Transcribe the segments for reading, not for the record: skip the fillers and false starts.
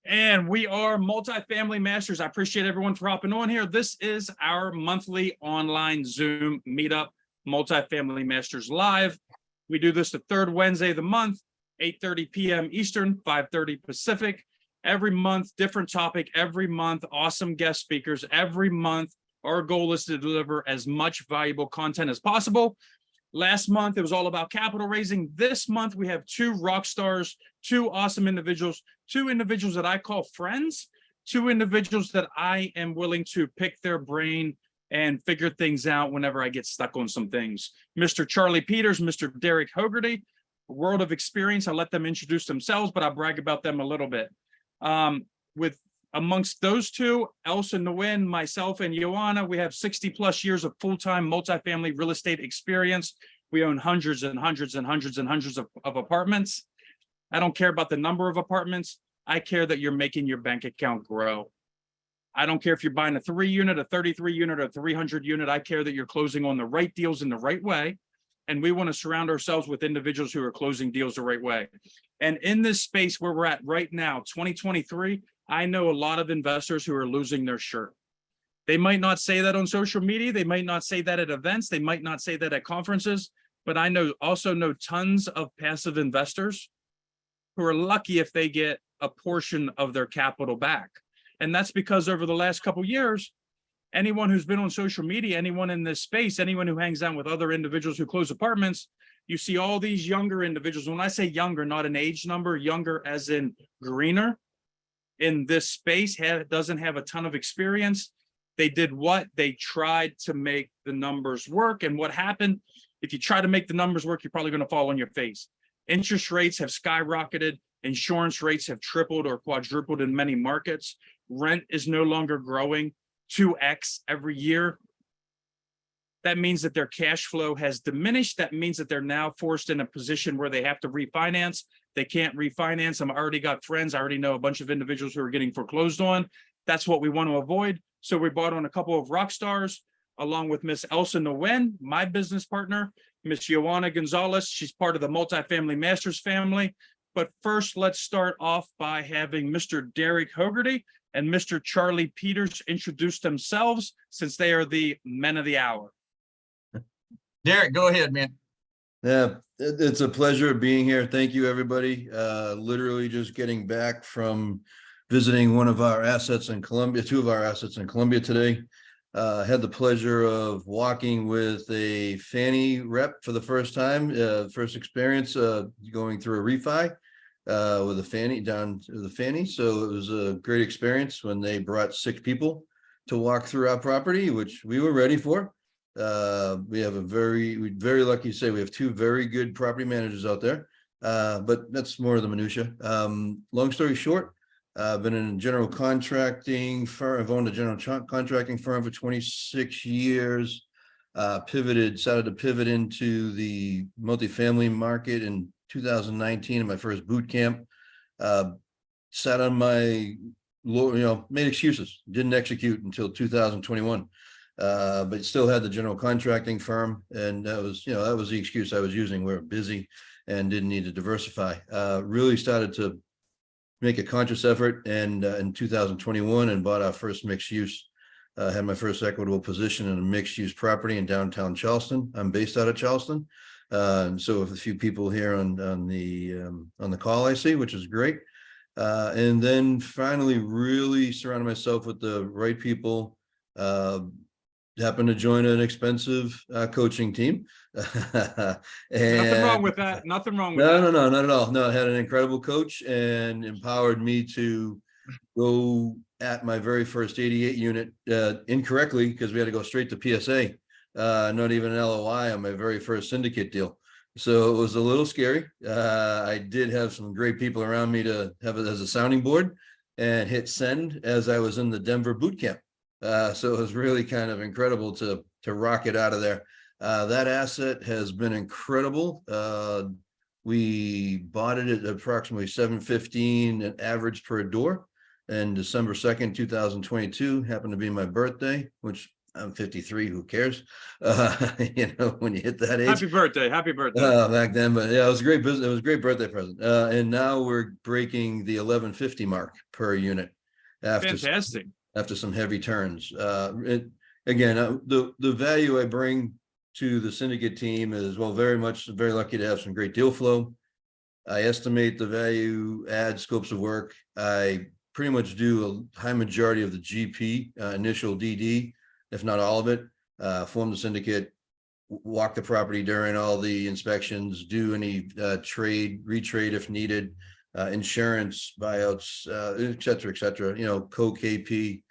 And we are Multifamily Masters. I appreciate everyone for hopping on here. This is our monthly online Zoom meetup, Multifamily Masters Live. We do this the third Wednesday of the month, 8:30 p.m. Eastern, 5:30 Pacific. Every month, different topic. Every month, awesome guest speakers. Every month, our goal is to deliver as much valuable content as possible. Last month, it was all about capital raising. This month, we have two rock stars, two awesome individuals, two individuals that I call friends, two individuals that I am willing to pick their brain and figure things out whenever I get stuck on some things. Mr. Charlie Peters, Mr. Derek Hogarty, world of experience. I'll let them introduce themselves, but I'll brag about them a little bit. With amongst those two, Elsa Nguyen, myself, and Joanna, we have 60 plus years of full-time multifamily real estate experience. We own hundreds and hundreds and hundreds and hundreds of apartments. I don't care about the number of apartments. I care that you're making your bank account grow. I don't care if you're buying a 3-unit, a 33-unit, or a 300-unit. I care that you're closing on the right deals in the right way. And we want to surround ourselves with individuals who are closing deals the right way. And in this space where we're at right now, 2023, I know a lot of investors who are losing their shirt. They might not say that on social media. They might not say that at events. They might not say that at conferences. But I also know tons of passive investors who are lucky if they get a portion of their capital back. And that's because over the last couple of years, anyone who's been on social media, anyone in this space, anyone who hangs out with other individuals who close apartments, you see all these younger individuals. When I say younger, not an age number, younger as in greener, in this space, doesn't have a ton of experience. They did what? They tried to make the numbers work. And what happened? If you try to make the numbers work, you're probably going to fall on your face. Interest rates have skyrocketed. Insurance rates have tripled or quadrupled in many markets. Rent is no longer growing 2x every year. That means that their cash flow has diminished. That means that they're now forced in a position where they have to refinance. They can't refinance. I've already got friends. I already know a bunch of individuals who are getting foreclosed on. That's what we want to avoid. So we brought on a couple of rock stars, along with Miss Elsa Nguyen, my business partner, Miss Joanna Gonzalez. She's part of the Multifamily Masters family. But first, let's start off by having Mr. Derek Hogarty and Mr. Charlie Peters introduce themselves, since they are the men of the hour. Derek, go ahead, man. Yeah, it's a pleasure being here. Thank you, everybody. Literally just getting back from visiting one of our assets in Columbia, two of our assets in Columbia today. Had the pleasure of walking with a Fannie rep for the first time, first experience going through a refi with a Fannie down to the Fannie. So it was a great experience when they brought 6 people to walk through our property, which we were ready for. We have we're very lucky to say we have 2 very good property managers out there, but that's more of the minutia. Long story short, I've been in a general contracting firm. I've owned a general contracting firm for 26 years, started to pivot into the multifamily market in 2019 in my first boot camp. Sat on my, made excuses, didn't execute until 2021. But still had the general contracting firm, and that was the excuse I was using. We were busy and didn't need to diversify. Really started to make a conscious effort, and in 2021, and bought our first mixed use. Had my first equitable position in a mixed use property in downtown Charleston. I'm based out of Charleston, and so with a few people here on the call, I see, which is great. And then finally, really surrounded myself with the right people. Happened to join an expensive coaching team. Nothing wrong with that. Nothing wrong with that. No, not at all. No, I had an incredible coach and empowered me to go at my very first 88 unit incorrectly, because we had to go straight to PSA, not even an LOI on my very first syndicate deal. So it was a little scary. I did have some great people around me to have it as a sounding board and hit send as I was in the Denver boot camp. So it was really kind of incredible to rock it out of there. That asset has been incredible. We bought it at approximately $715 an average per door, and December 2nd, 2022 happened to be my birthday, which I'm 53. Who cares? When you hit that age. Happy birthday. Happy birthday. Back then, but yeah, it was a great business. It was a great birthday present. And now we're breaking the 1150 mark per unit Fantastic. after some heavy turns. The value I bring to the syndicate team is, well, very lucky to have some great deal flow. I estimate the value add scopes of work. I pretty much do a high majority of the GP, initial DD, if not all of it, form the syndicate, walk the property during all the inspections, do any retrade if needed, insurance buyouts, et cetera, co-KP,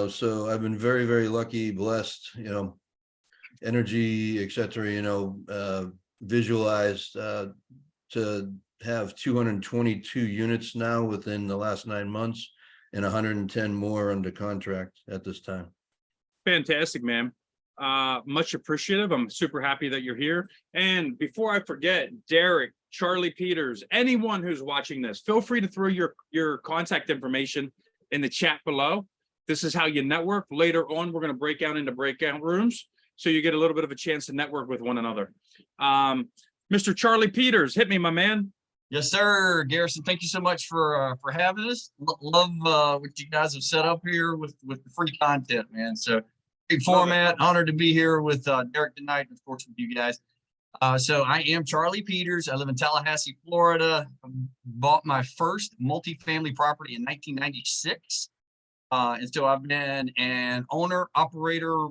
so I've been very, very lucky, blessed, energy, et cetera, visualized to have 222 units now within the last 9 months and 110 more under contract at this time. Fantastic, man. Much appreciative. I'm super happy that you're here. And before I forget, Derek, Charlie Peters, anyone who's watching this, feel free to throw your contact information in the chat below. This is how you network. Later on, we're going to break out into breakout rooms, so you get a little bit of a chance to network with one another. Mr. Charlie Peters, hit me, my man. Yes, sir. Garrison, thank you so much for having us. Love what you guys have set up here with the free content, man. So big format. Honored to be here with Derek tonight, and of course with you guys. So I am Charlie Peters. I live in Tallahassee, Florida. Bought my first multifamily property in 1996. And so I've been an owner, operator,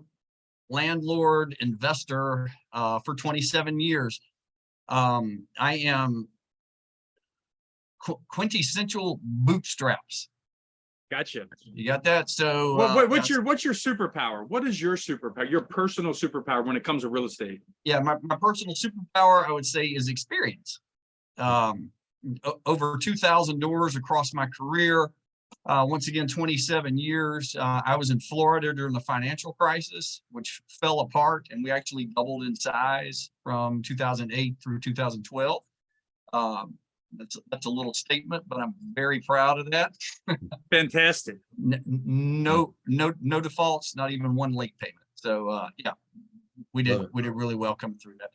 landlord, investor for 27 years. I am quintessential bootstraps. Gotcha. You got that? So what's your superpower? What is your superpower, your personal superpower when it comes to real estate? Yeah, my personal superpower, I would say, is experience. Over 2,000 doors across my career. Once again, 27 years. I was in Florida during the financial crisis, which fell apart, and we actually doubled in size from 2008 through 2012. That's a little statement, but I'm very proud of that. Fantastic. No defaults, not even one late payment. So yeah, we did really well coming through that.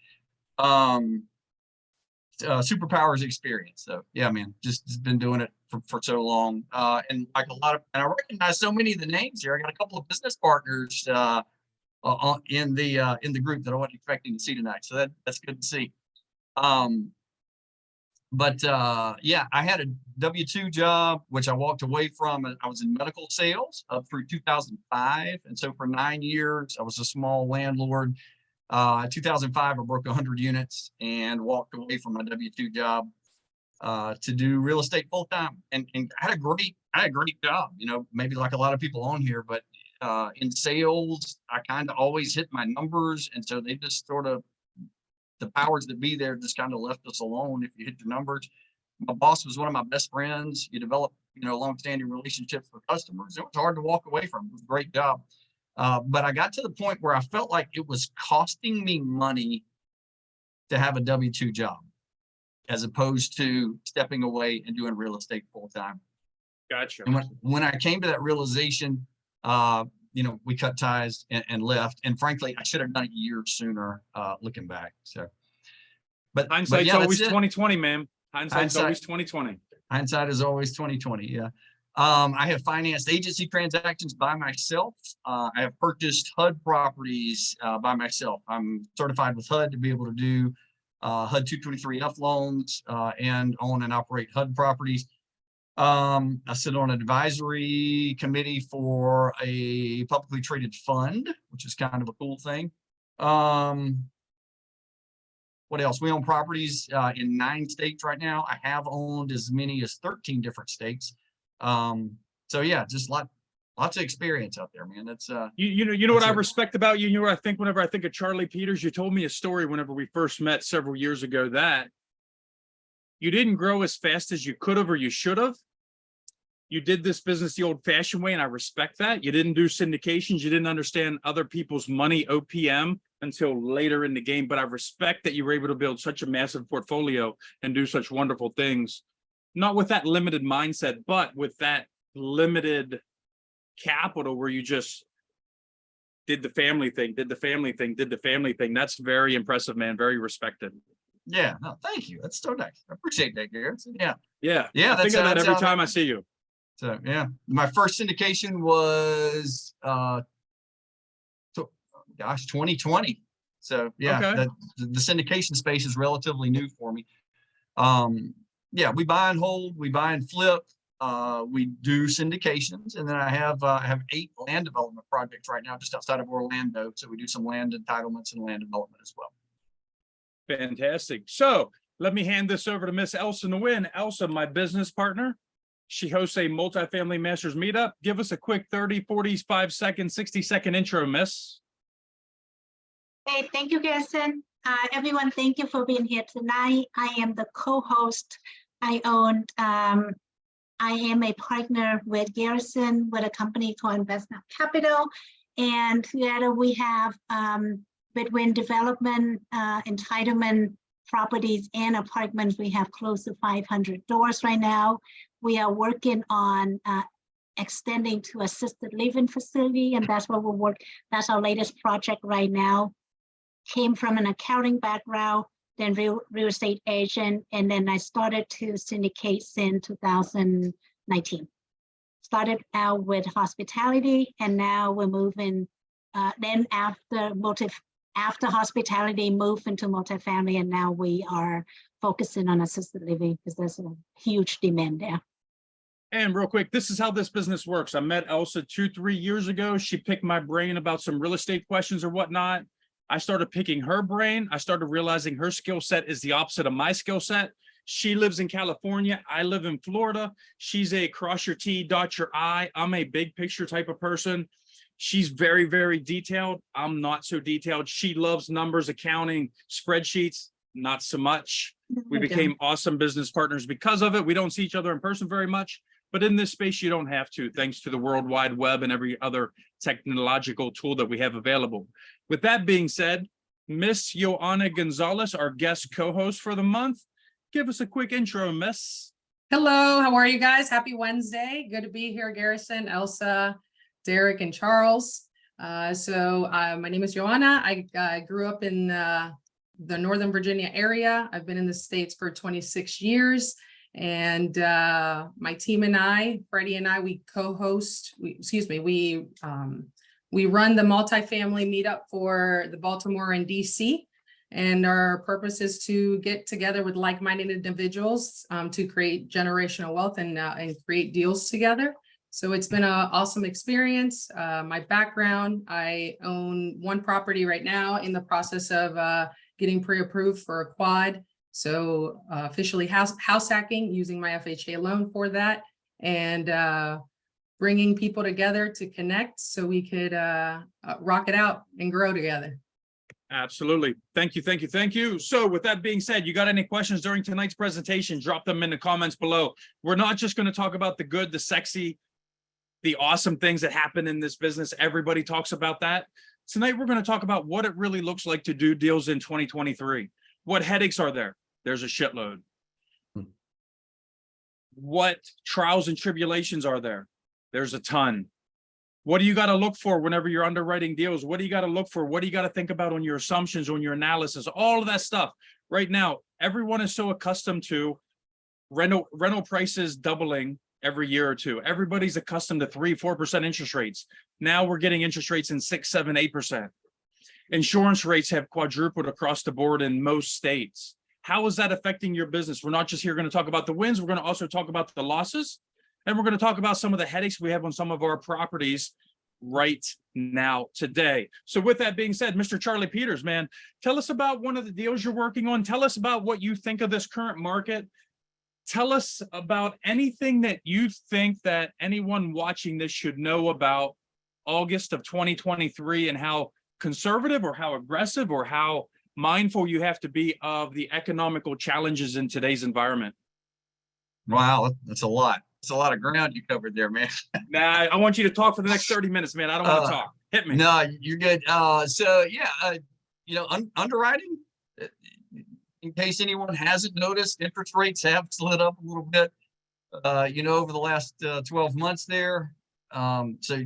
Superpower is experience. So yeah, man, just been doing it for so long. And like and I recognize so many of the names here. I got a couple of business partners in the group that I wasn't expecting to see tonight. So that's good to see. But yeah, I had a W-2 job, which I walked away from. I was in medical sales up through 2005. And so for 9 years, I was a small landlord. 2005, I broke 100 units and walked away from my W-2 job to do real estate full time. And I had a great job, maybe like a lot of people on here, but in sales, I kind of always hit my numbers. And so they just sort of, the powers that be there just kind of left us alone if you hit your numbers. My boss was one of my best friends. You develop, long-standing relationships with customers. It was hard to walk away from. It was a great job. But I got to the point where I felt like it was costing me money to have a W-2 job, as opposed to stepping away and doing real estate full time. Gotcha. And when I came to that realization, we cut ties and left. And frankly, I should have done it years sooner, looking back. So, but hindsight's always 2020, man. Hindsight's always 2020. Hindsight is always 2020. Yeah. I have financed agency transactions by myself. I have purchased HUD properties by myself. I'm certified with HUD to be able to do HUD 223F loans and own and operate HUD properties. I sit on an advisory committee for a publicly traded fund, which is kind of a cool thing. What else? We own properties in 9 states right now. I have owned as many as 13 different states. So yeah, just lots of experience out there, man. That's you know what I respect about you. You know what I think whenever I think of Charlie Peters. You told me a story whenever we first met several years ago that you didn't grow as fast as you could have or you should have. You did this business the old-fashioned way, and I respect that. You didn't do syndications. You didn't understand other people's money, OPM, until later in the game. But I respect that you were able to build such a massive portfolio and do such wonderful things. Not with that limited mindset, but with that limited capital where you just did the family thing, did the family thing, did the family thing. That's very impressive, man. Very respected. Yeah, no, thank you. That's so nice. I appreciate that, Garrett. Yeah. Yeah. Yeah, I think of that every time I see you. So yeah, my first syndication was gosh, 2020. So yeah, Okay. the syndication space is relatively new for me. Yeah, we buy and hold, we buy and flip, we do syndications, and then I have 8 land development projects right now just outside of Orlando. So we do some land entitlements and land development as well. Fantastic. So let me hand this over to Miss Elsa Nguyen. Elsa, my business partner. She hosts a multifamily masters meetup. Give us a quick 30, 45 second, 60-second intro, Miss. Hey, thank you, Garrison. Everyone, thank you for being here tonight. I am the co-host. I am a partner with Garrison with a company called Investment Capital. And together we have between development, entitlement, properties and apartments, we have close to 500 doors right now. We are working on extending to assisted living facility, and that's what that's our latest project right now. Came from an accounting background, then real estate agent, and then I started to syndicate in 2019. Started out with hospitality, and now we're moving. Then after hospitality, moved into multifamily, and now we are focusing on assisted living because there's a huge demand there. And real quick, this is how this business works. I met Elsa 2-3 years ago. She picked my brain about some real estate questions or whatnot. I started picking her brain. I started realizing her skill set is the opposite of my skill set. She lives in California. I live in Florida. She's a cross your T, dot your I. I'm a big picture type of person. She's very, very detailed. I'm not so detailed. She loves numbers, accounting, spreadsheets, not so much. We became awesome business partners because of it. We don't see each other in person very much, but in this space, you don't have to, thanks to the World Wide Web and every other technological tool that we have available. With that being said, Miss Joanna Gonzalez, our guest co-host for the month, give us a quick intro, Miss. Hello, how are you guys? Happy Wednesday. Good to be here, Garrison, Elsa, Derek, and Charles. My name is Joanna. I grew up in the Northern Virginia area. I've been in the States for 26 years. And my team and I, Freddie and I, we co-host, we run the multifamily meetup for the Baltimore and DC. And our purpose is to get together with like-minded individuals to create generational wealth and create deals together. So it's been an awesome experience. My background, I own 1 property right now in the process of getting pre-approved for a quad. So officially house hacking, using my FHA loan for that, and bringing people together to connect so we could rock it out and grow together. Absolutely. Thank you, thank you, thank you. So with that being said, you got any questions during tonight's presentation, drop them in the comments below. We're not just going to talk about the good, the sexy, the awesome things that happen in this business. Everybody talks about that. Tonight, we're going to talk about what it really looks like to do deals in 2023. What headaches are there? There's a shitload. What trials and tribulations are there? There's a ton. What do you got to look for whenever you're underwriting deals? What do you got to look for? What do you got to think about on your assumptions, on your analysis, all of that stuff? Right now, everyone is so accustomed to rental prices doubling every year or two. Everybody's accustomed to 3-4% interest rates. Now we're getting interest rates in 6, 7, 8%. Insurance rates have quadrupled across the board in most states. How is that affecting your business? We're not just here going to talk about the wins. We're going to also talk about the losses. And we're going to talk about some of the headaches we have on some of our properties right now today. So with that being said, Mr. Charlie Peters, man, tell us about one of the deals you're working on. Tell us about what you think of this current market. Tell us about anything that you think that anyone watching this should know about August of 2023 and how conservative or how aggressive or how mindful you have to be of the economical challenges in today's environment. Wow, that's a lot. It's a lot of ground you covered there, man. Nah, I want you to talk for the next 30 minutes, man. I don't want to talk. Hit me. No, you're good. Underwriting, in case anyone hasn't noticed, interest rates have slid up a little bit, over the last 12 months there. So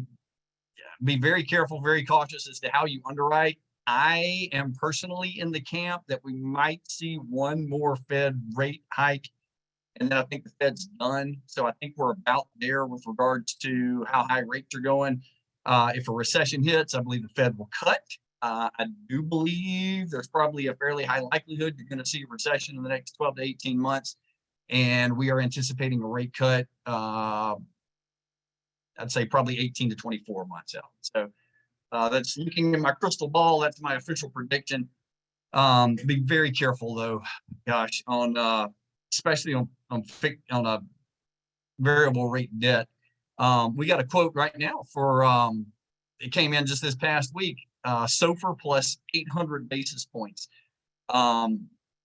be very careful, very cautious as to how you underwrite. I am personally in the camp that we might see one more Fed rate hike, and then I think the Fed's done. So I think we're about there with regards to how high rates are going. If a recession hits, I believe the Fed will cut. I do believe there's probably a fairly high likelihood you're going to see a recession in the next 12 to 18 months. And we are anticipating a rate cut, I'd say probably 18 to 24 months out. So that's looking in my crystal ball. That's my official prediction. Be very careful though, gosh, on especially on a variable rate debt. We got a quote right now for it came in just this past week, SOFR plus 800 basis points,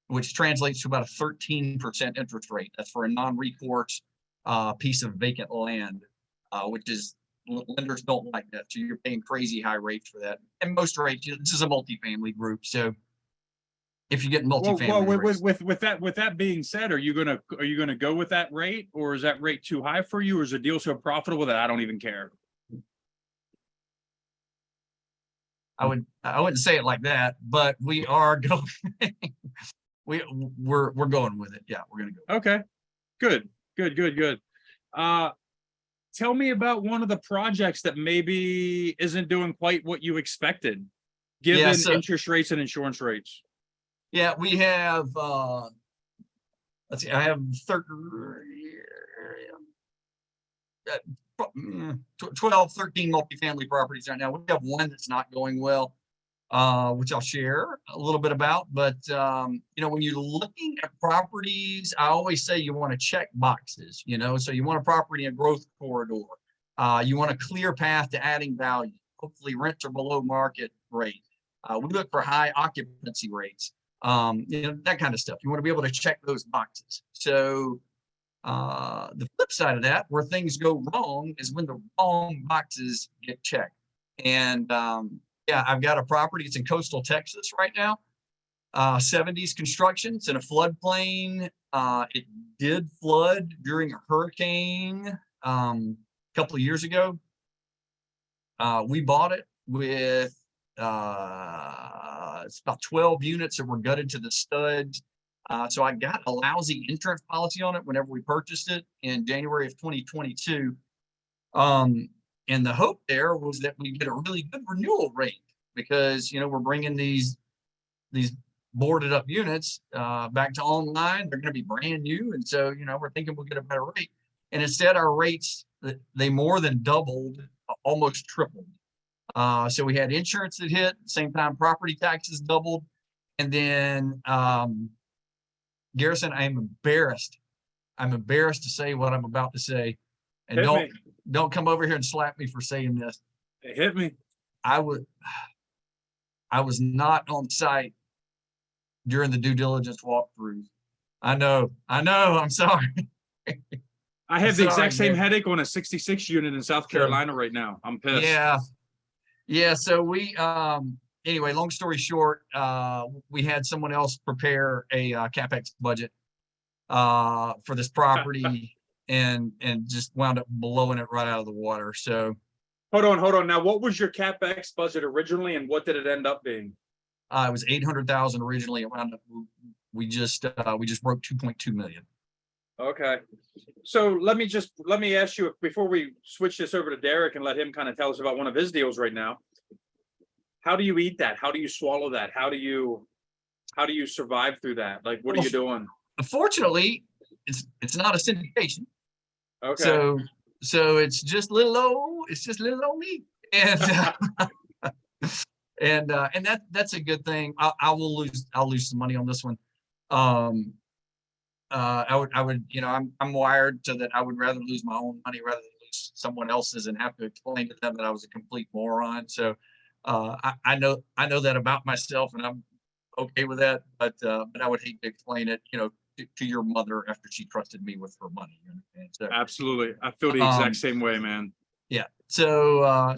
which translates to about a 13% interest rate. That's for a non-recourse piece of vacant land, which is, lenders don't like that. So you're paying crazy high rates for that. And most rates, this is a multifamily group. So if you get multifamily rates. With that being said, are you gonna go with that rate, or is that rate too high for you, or is the deal so profitable that I don't even care? I wouldn't say it like that, but we are going. we're going with it. Yeah, we're gonna go. Okay, good. Tell me about one of the projects that maybe isn't doing quite what you expected, given interest rates and insurance rates. Yeah, we have. Let's see. I have 12, 13 multifamily properties right now. We have one that's not going well, which I'll share a little bit about. But when you're looking at properties, I always say you want to check boxes. So you want a property in a growth corridor. You want a clear path to adding value. Hopefully, rents are below market rate. We look for high occupancy rates. That kind of stuff. You want to be able to check those boxes. So the flip side of that, where things go wrong, is when the wrong boxes get checked. And I've got a property. It's in coastal Texas right now. 70s construction. It's in a floodplain. It did flood during a hurricane a couple of years ago. We bought it with it's about 12 units that were gutted to the studs. So I got a lousy insurance policy on it whenever we purchased it in January of 2022. And the hope there was that we get a really good renewal rate because, we're bringing these boarded up units back to online. They're going to be brand new. And so, we're thinking we'll get a better rate. And instead our rates, they more than doubled, almost tripled. So we had insurance that hit, at the same time property taxes doubled. And then Garrison, I'm embarrassed to say what I'm about to say. And don't come over here and slap me for saying this. It hit me. I was not on site during the due diligence walkthroughs. I know, I'm sorry. I have the exact same headache on a 66 unit in South Carolina right now. I'm pissed. Yeah. So we, anyway, long story short, we had someone else prepare a CapEx budget for this property and just wound up blowing it right out of the water. So hold on. Now, what was your CapEx budget originally, and what did it end up being? It was 800,000 originally. It wound up, we just broke 2.2 million. Okay. So let me ask you, before we switch this over to Derek and let him kind of tell us about one of his deals right now. How do you eat that? How do you swallow that? How do you survive through that? Like, what are you doing? Unfortunately, it's not a syndication. Okay. So it's just little old me. And and that's a good thing. I'll lose some money on this one. I would, I'm wired so that I would rather lose my own money rather than lose someone else's and have to explain to them that I was a complete moron. So I know that about myself, and I'm okay with that. But I would hate to explain it, to your mother after she trusted me with her money. So, absolutely, I feel the exact same way, man. Yeah. So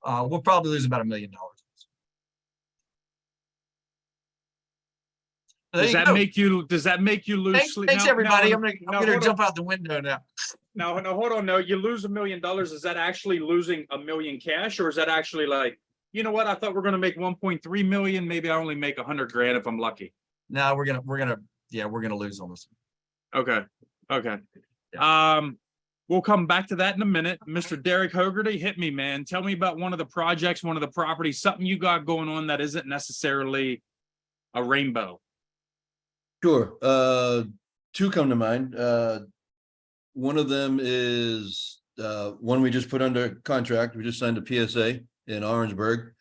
we'll probably lose about $1 million. Does that make you lose sleep? Thanks, everybody. I'm gonna hold jump out the window now. Now, hold on. No, you lose $1 million. Is that actually losing $1 million cash, or is that actually like, you know what? I thought we're going to make 1.3 million. Maybe I only make 100 grand if I'm lucky. No, we're gonna lose on this. Okay. Okay. We'll come back to that in a minute. Mr. Derek Hogarty, hit me, man. Tell me about one of the projects, one of the properties, something you got going on that isn't necessarily a rainbow. Sure. Two come to mind. One of them is one we just put under contract. We just signed a PSA in Orangeburg.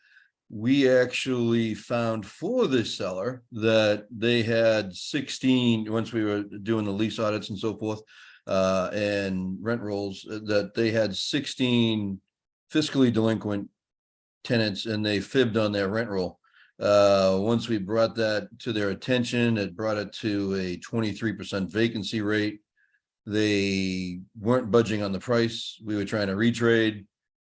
We actually found for the seller that they had 16, once we were doing the lease audits and so forth, and rent rolls, that they had 16 fiscally delinquent tenants and they fibbed on their rent roll. Once we brought that to their attention, it brought it to a 23% vacancy rate. They weren't budging on the price. We were trying to retrade.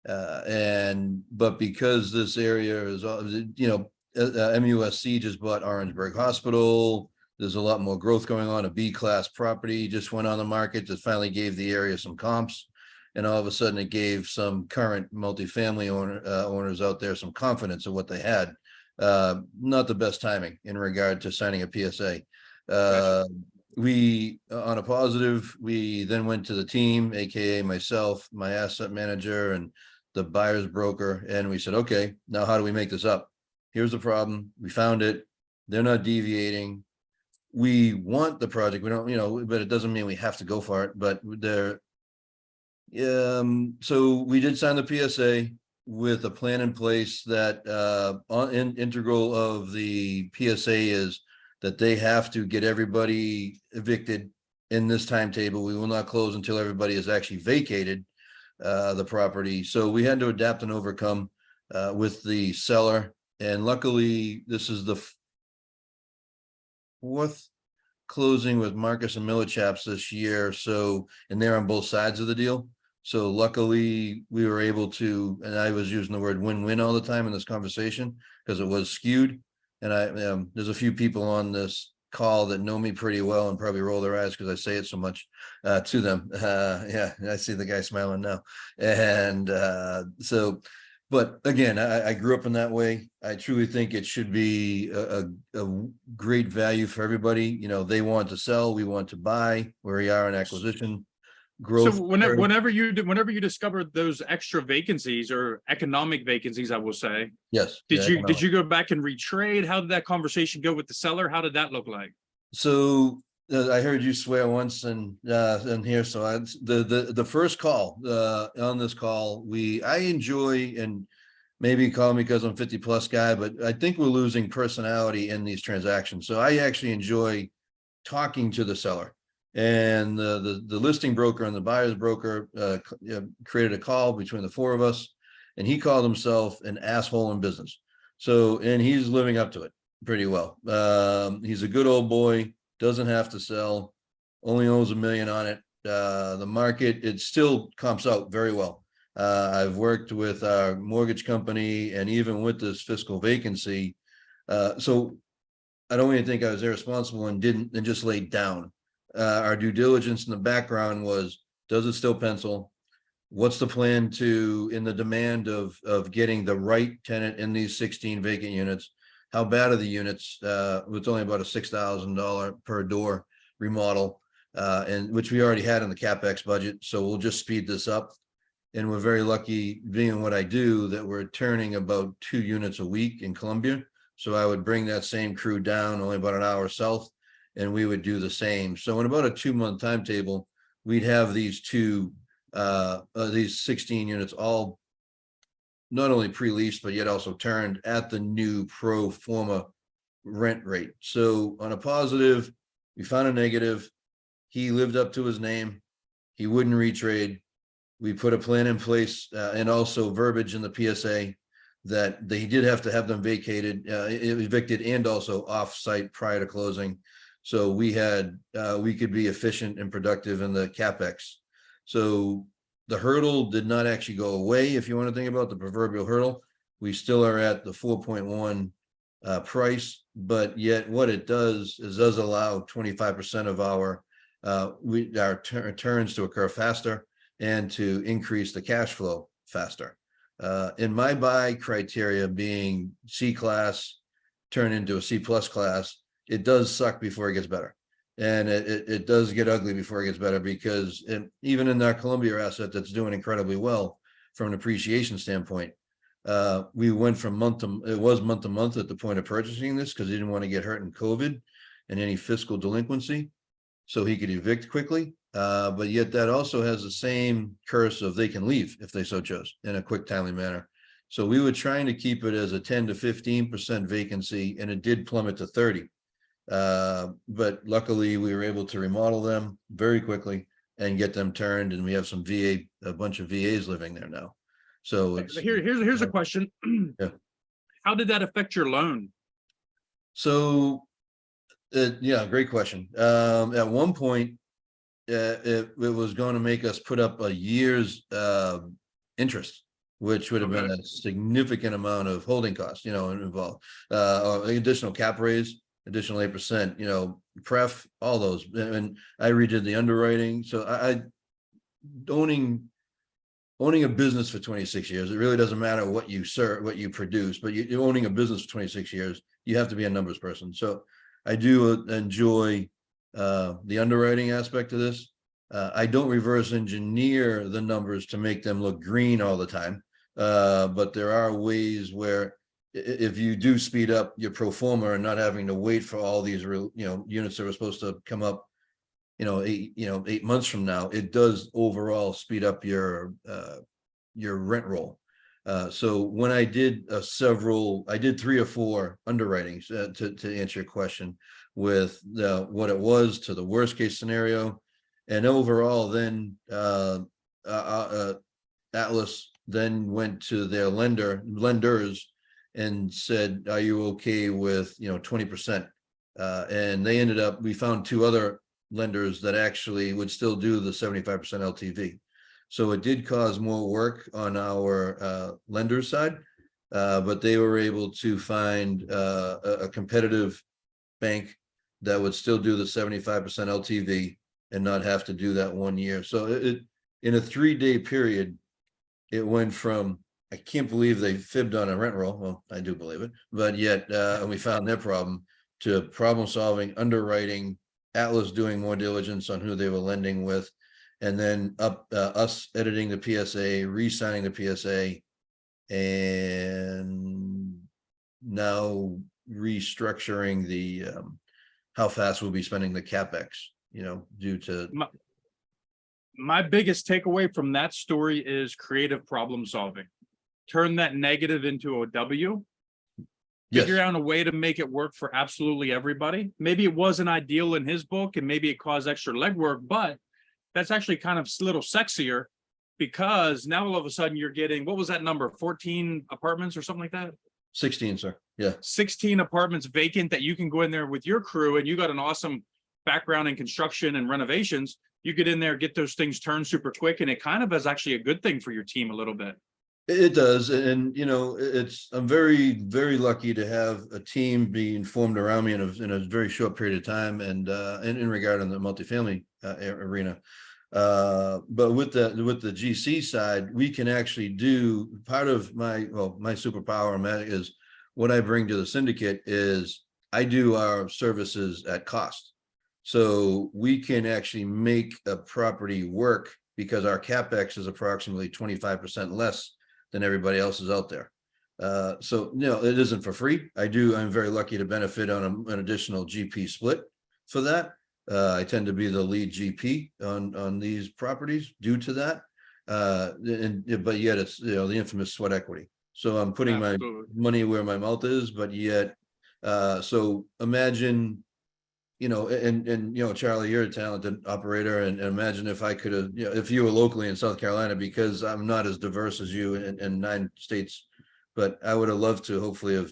But because this area is, MUSC just bought Orangeburg Hospital. There's a lot more growth going on. A B-class property just went on the market, just finally gave the area some comps. And all of a sudden it gave some current multifamily owners out there some confidence of what they had. Not the best timing in regard to signing a PSA. We, on a positive, we then went to the team, AKA myself, my asset manager, and the buyer's broker, and we said, okay, now how do we make this up? Here's the problem. We found it. They're not deviating. We want the project. We don't, but it doesn't mean we have to go for it. But they're, so we did sign the PSA with a plan in place that integral of the PSA is that they have to get everybody evicted in this timetable. We will not close until everybody is actually vacated the property. So we had to adapt and overcome with the seller. And luckily, this is the fourth closing with Marcus and Millichaps this year. So, and they're on both sides of the deal. So luckily we were able to, and I was using the word win-win all the time in this conversation because it was skewed. And there's a few people on this call that know me pretty well and probably roll their eyes because I say it so much to them. Yeah, I see the guy smiling now. And so, but again, I grew up in that way. I truly think it should be a great value for everybody. They want to sell, we want to buy, where we are in acquisition. Growth. So whenever you discovered those extra vacancies or economic vacancies, I will say, Yes. Did you go back and retrade? How did that conversation go with the seller? How did that look like? So I heard you swear once and here, so the first call on this call, I enjoy, and maybe call me because I'm 50 plus guy, but I think we're losing personality in these transactions. So I actually enjoy talking to the seller. And the listing broker and the buyer's broker created a call between the four of us, and he called himself an asshole in business. So, and he's living up to it pretty well. He's a good old boy, doesn't have to sell, only owes $1 million on it. The market, it still comps out very well. I've worked with our mortgage company and even with this fiscal vacancy. So I don't even think I was irresponsible and just laid down. Our due diligence in the background was, does it still pencil? What's the plan in the demand of getting the right tenant in these 16 vacant units? How bad are the units? It's only about a $6,000 per door remodel, and which we already had in the CapEx budget. So we'll just speed this up. And we're very lucky, being what I do, that we're turning about 2 units a week in Columbia. So I would bring that same crew down only about an hour south, and we would do the same. So in about a 2-month timetable, we'd have these 16 units all not only pre-leased, but yet also turned at the new pro forma rent rate. So on a positive, we found a negative. He lived up to his name. He wouldn't retrade. We put a plan in place and also verbiage in the PSA that they did have to have them vacated, evicted, and also off-site prior to closing. So we could be efficient and productive in the CapEx. So the hurdle did not actually go away. If you want to think about the proverbial hurdle, we still are at the 4.1 price, but yet what it does allow 25% of our our turns to occur faster and to increase the cash flow faster. In my buy criteria being C class, turn into a C plus class, it does suck before it gets better. And it does get ugly before it gets better, because even in our Columbia asset that's doing incredibly well from an appreciation standpoint, we went from month to month at the point of purchasing this, because he didn't want to get hurt in COVID and any fiscal delinquency, so he could evict quickly. But yet that also has the same curse of they can leave if they so chose in a quick, timely manner. So we were trying to keep it as a 10 to 15% vacancy, and it did plummet to 30. But luckily we were able to remodel them very quickly and get them turned, and we have a bunch of VAs living there now. So it's Here's a question. Yeah. How did that affect your loan? so yeah, great question. At one point, it was going to make us put up a year's interest, which would have been a significant amount of holding costs, involved, or additional cap raise, additional 8%, pref, all those. And I redid the underwriting. So I owning a business for 26 years, it really doesn't matter what you serve, what you produce, but you're owning a business for 26 years, you have to be a numbers person. So I do enjoy the underwriting aspect of this. I don't reverse engineer the numbers to make them look green all the time. But there are ways where if you do speed up your pro forma and not having to wait for all these real, units that were supposed to come up, 8 months from now, it does overall speed up your rent roll. So when I did I did 3 or 4 underwritings to answer your question, with what it was to the worst case scenario, and overall then Atlas then went to their lenders and said, are you okay with 20%? And we found 2 other lenders that actually would still do the 75% LTV. So it did cause more work on our lenders side, but they were able to find a competitive bank that would still do the 75% LTV and not have to do that 1 year. So it in a 3-day period, it went from, I can't believe they fibbed on a rent roll. Well, I do believe it, but yet, and we found their problem, to problem solving, underwriting, Atlas doing more diligence on who they were lending with, and then us editing the PSA, re-signing the PSA, and now restructuring the how fast we'll be spending the CapEx, due to. My biggest takeaway from that story is creative problem solving. Turn that negative into a W. Figure out a way to make it work for absolutely everybody. Maybe it wasn't ideal in his book and maybe it caused extra legwork, but that's actually kind of a little sexier, because now all of a sudden you're getting, what was that number? 14 apartments or something like that? 16, sir. Yeah. 16 apartments vacant that you can go in there with your crew, and you got an awesome background in construction and renovations. You get in there, get those things turned super quick, and it kind of is actually a good thing for your team a little bit. It does. And, I'm very, very lucky to have a team being formed around me in a very short period of time, and in regard to the multifamily arena. But with the GC side, we can actually do part of my superpower is what I bring to the syndicate is I do our services at cost. So we can actually make a property work because our CapEx is approximately 25% less than everybody else is out there. So, it isn't for free. I'm very lucky to benefit on an additional GP split for that. I tend to be the lead GP on these properties due to that. But yet it's, the infamous sweat equity. So I'm putting my money where my mouth is, but yet, so imagine, Charlie, you're a talented operator, and imagine if I could have, if you were locally in South Carolina, because I'm not as diverse as you in 9 states, but I would have loved to hopefully have,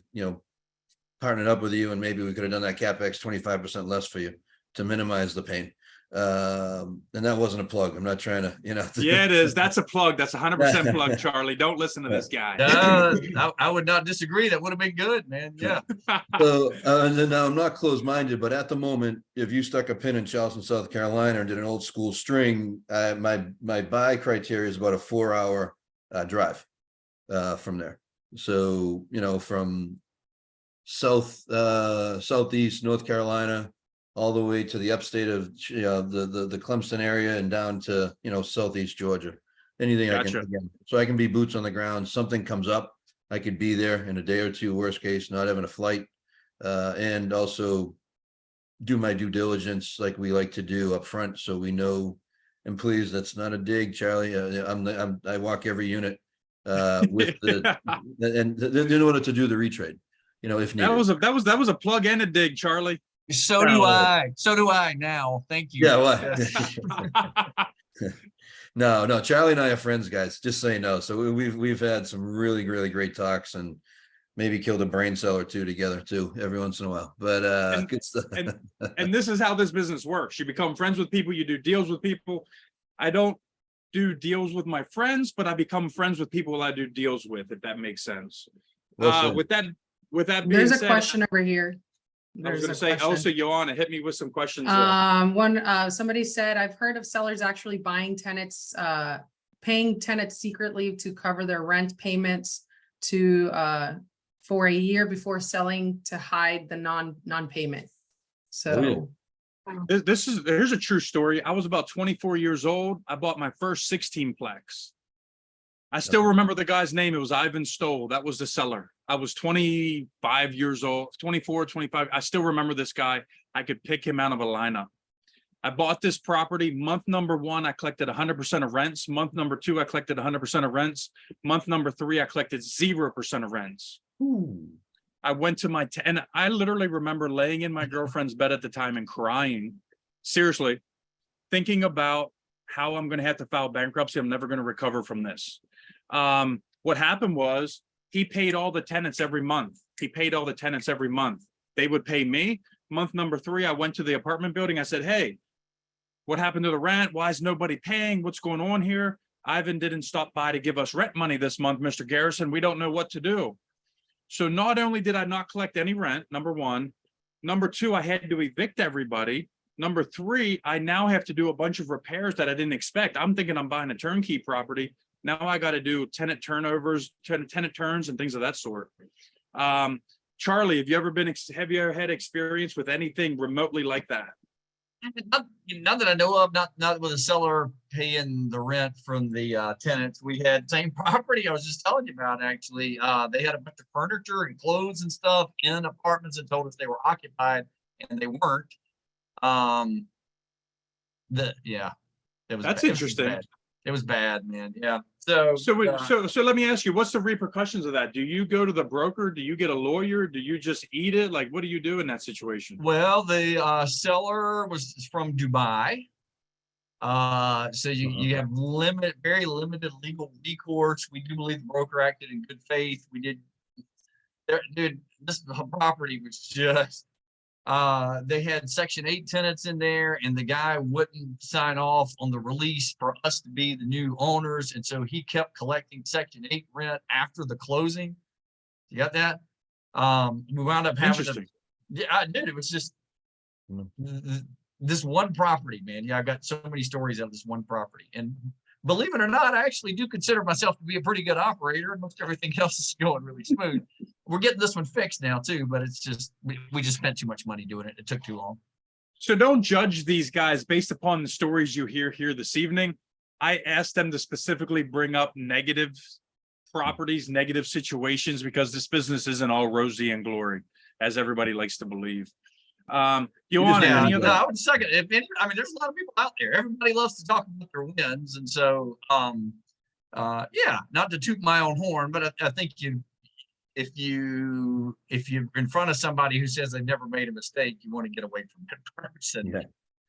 partnered up with you, and maybe we could have done that CapEx 25% less for you to minimize the pain. And that wasn't a plug. I'm not trying to, Yeah, it is. That's a plug. That's 100% plug, Charlie. Don't listen to this guy. I would not disagree. That would have been good, man. Yeah. So, and then now I'm not closed-minded, but at the moment, if you stuck a pin in Charleston, South Carolina, and did an old school string, my buy criteria is about a 4-hour drive from there. So, from southeast North Carolina, all the way to the upstate of the Clemson area and down to southeast Georgia. Anything I Gotcha. can, again, so I can be boots on the ground. Something comes up, I could be there in a day or two, worst case, not having a flight, and also do my due diligence like we like to do up front, so we know. And please, that's not a dig, Charlie. I walk every unit with the and in order to do the retrade, if needed. That was a plug and a dig, Charlie. So do I. So do I now. Thank you. Yeah, No, Charlie and I are friends, guys, just so you know. So we've had some really, really great talks, and maybe killed a brain cell or two together too, every once in a while. But good stuff. And this is how this business works. You become friends with people, you do deals with people. I don't do deals with my friends, but I become friends with people I do deals with, if that makes sense. Well said. With that being There's a said, question over here. I was There's going a to say, also, question. Joanna, hit me with some questions. Somebody said, I've heard of sellers actually buying tenants, paying tenants secretly to cover their rent payments for a year before selling to hide the non-payment. So. Here's a true story. I was about 24 years old. I bought my first 16-plex. I still remember the guy's name. It was Ivan Stoll. That was the seller. I was 25 years old, 24, 25. I still remember this guy. I could pick him out of a lineup. I bought this property. Month number 1, I collected 100% of rents. Month number 2, I collected 100% of rents. Month number 3, I collected 0% of rents. Ooh. I went to and I literally remember laying in my girlfriend's bed at the time and crying, seriously, thinking about how I'm going to have to file bankruptcy. I'm never going to recover from this. What happened was he paid all the tenants every month. They would pay me. Month number 3, I went to the apartment building. I said, hey, what happened to the rent? Why is nobody paying? What's going on here? Ivan didn't stop by to give us rent money this month, Mr. Garrison. We don't know what to do. So not only did I not collect any rent, number 1, number 2, I had to evict everybody. Number 3, I now have to do a bunch of repairs that I didn't expect. I'm thinking I'm buying a turnkey property. Now I got to do tenant turnovers, tenant turns, and things of that sort. Charlie, have you ever had experience with anything remotely like that? Not that I know of, not with a seller paying the rent from the tenants. We had same property I was just telling you about, actually. They had a bunch of furniture and clothes and stuff in apartments and told us they were occupied, and they weren't. That's interesting. It was bad, man. Yeah. So let me ask you, what's the repercussions of that? Do you go to the broker? Do you get a lawyer? Do you just eat it? Like, what do you do in that situation? Well, the seller was from Dubai. So you have very limited legal recourse. We do believe the broker acted in good faith. We did, dude, this property was just, they had Section 8 tenants in there, and the guy wouldn't sign off on the release for us to be the new owners. And so he kept collecting Section 8 rent after the closing. You got that? We wound up having to, yeah, I did. It was just this one property, man. Yeah, I've got so many stories of this one property. And believe it or not, I actually do consider myself to be a pretty good operator. Most everything else is going really smooth. We're getting this one fixed now too, but it's just, we just spent too much money doing it. It took too long. So don't judge these guys based upon the stories you hear here this evening. I asked them to specifically bring up negative properties, negative situations, because this business isn't all rosy and glory, as everybody likes to believe. Joanna, any other? No, I would second. There's a lot of people out there. Everybody loves to talk about their wins, and so, yeah, not to toot my own horn, but I think if you're in front of somebody who says they've never made a mistake, you want to get away from that person. Yeah.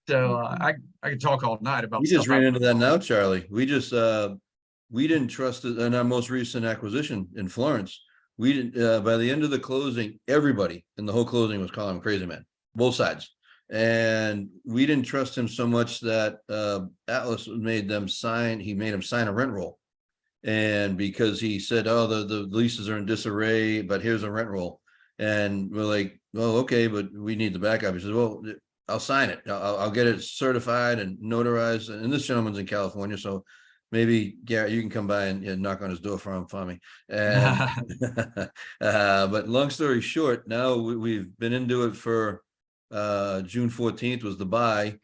So I could talk all night about. We just ran into that now, Charlie. We didn't trust it in our most recent acquisition in Florence. We didn't. By the end of the closing, everybody in the whole closing was calling him crazy man. Both sides. And we didn't trust him so much that Atlas made them sign, he made him sign a rent roll. And because he said, oh, the leases are in disarray, but here's a rent roll. And we're like, well, okay, but we need the backup. He says, well, I'll sign it. I'll get it certified and notarized. And this gentleman's in California, so maybe Garrett, you can come by and knock on his door for me. And but long story short, now we've been into it for June 14th was the buy.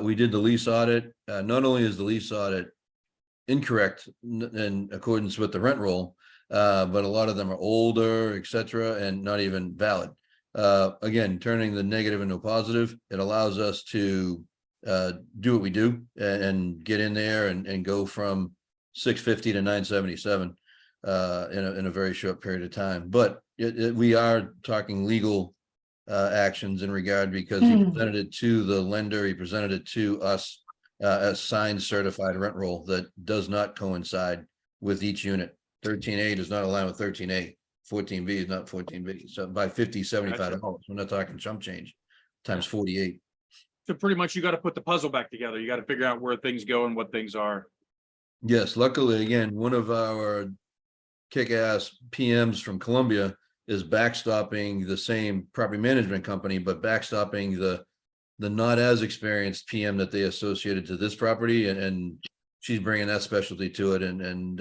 We did the lease audit. Not only is the lease audit incorrect in accordance with the rent roll, but a lot of them are older, etc., and not even valid. Again, turning the negative into a positive, it allows us to do what we do and get in there and go from 650 to 977 in a very short period of time. But we are talking legal actions in regard, because he presented it to the lender, he presented it to us as signed certified rent roll that does not coincide with each unit. 13A does not align with 13A. 14B is not 14B. So by $50, $75, we're not talking chump change times 48. So pretty much you got to put the puzzle back together. You got to figure out where things go and what things are. Yes, luckily, again, one of our kick-ass PMs from Columbia is backstopping the same property management company, but backstopping the not as experienced PM that they associated to this property, and she's bringing that specialty to it. And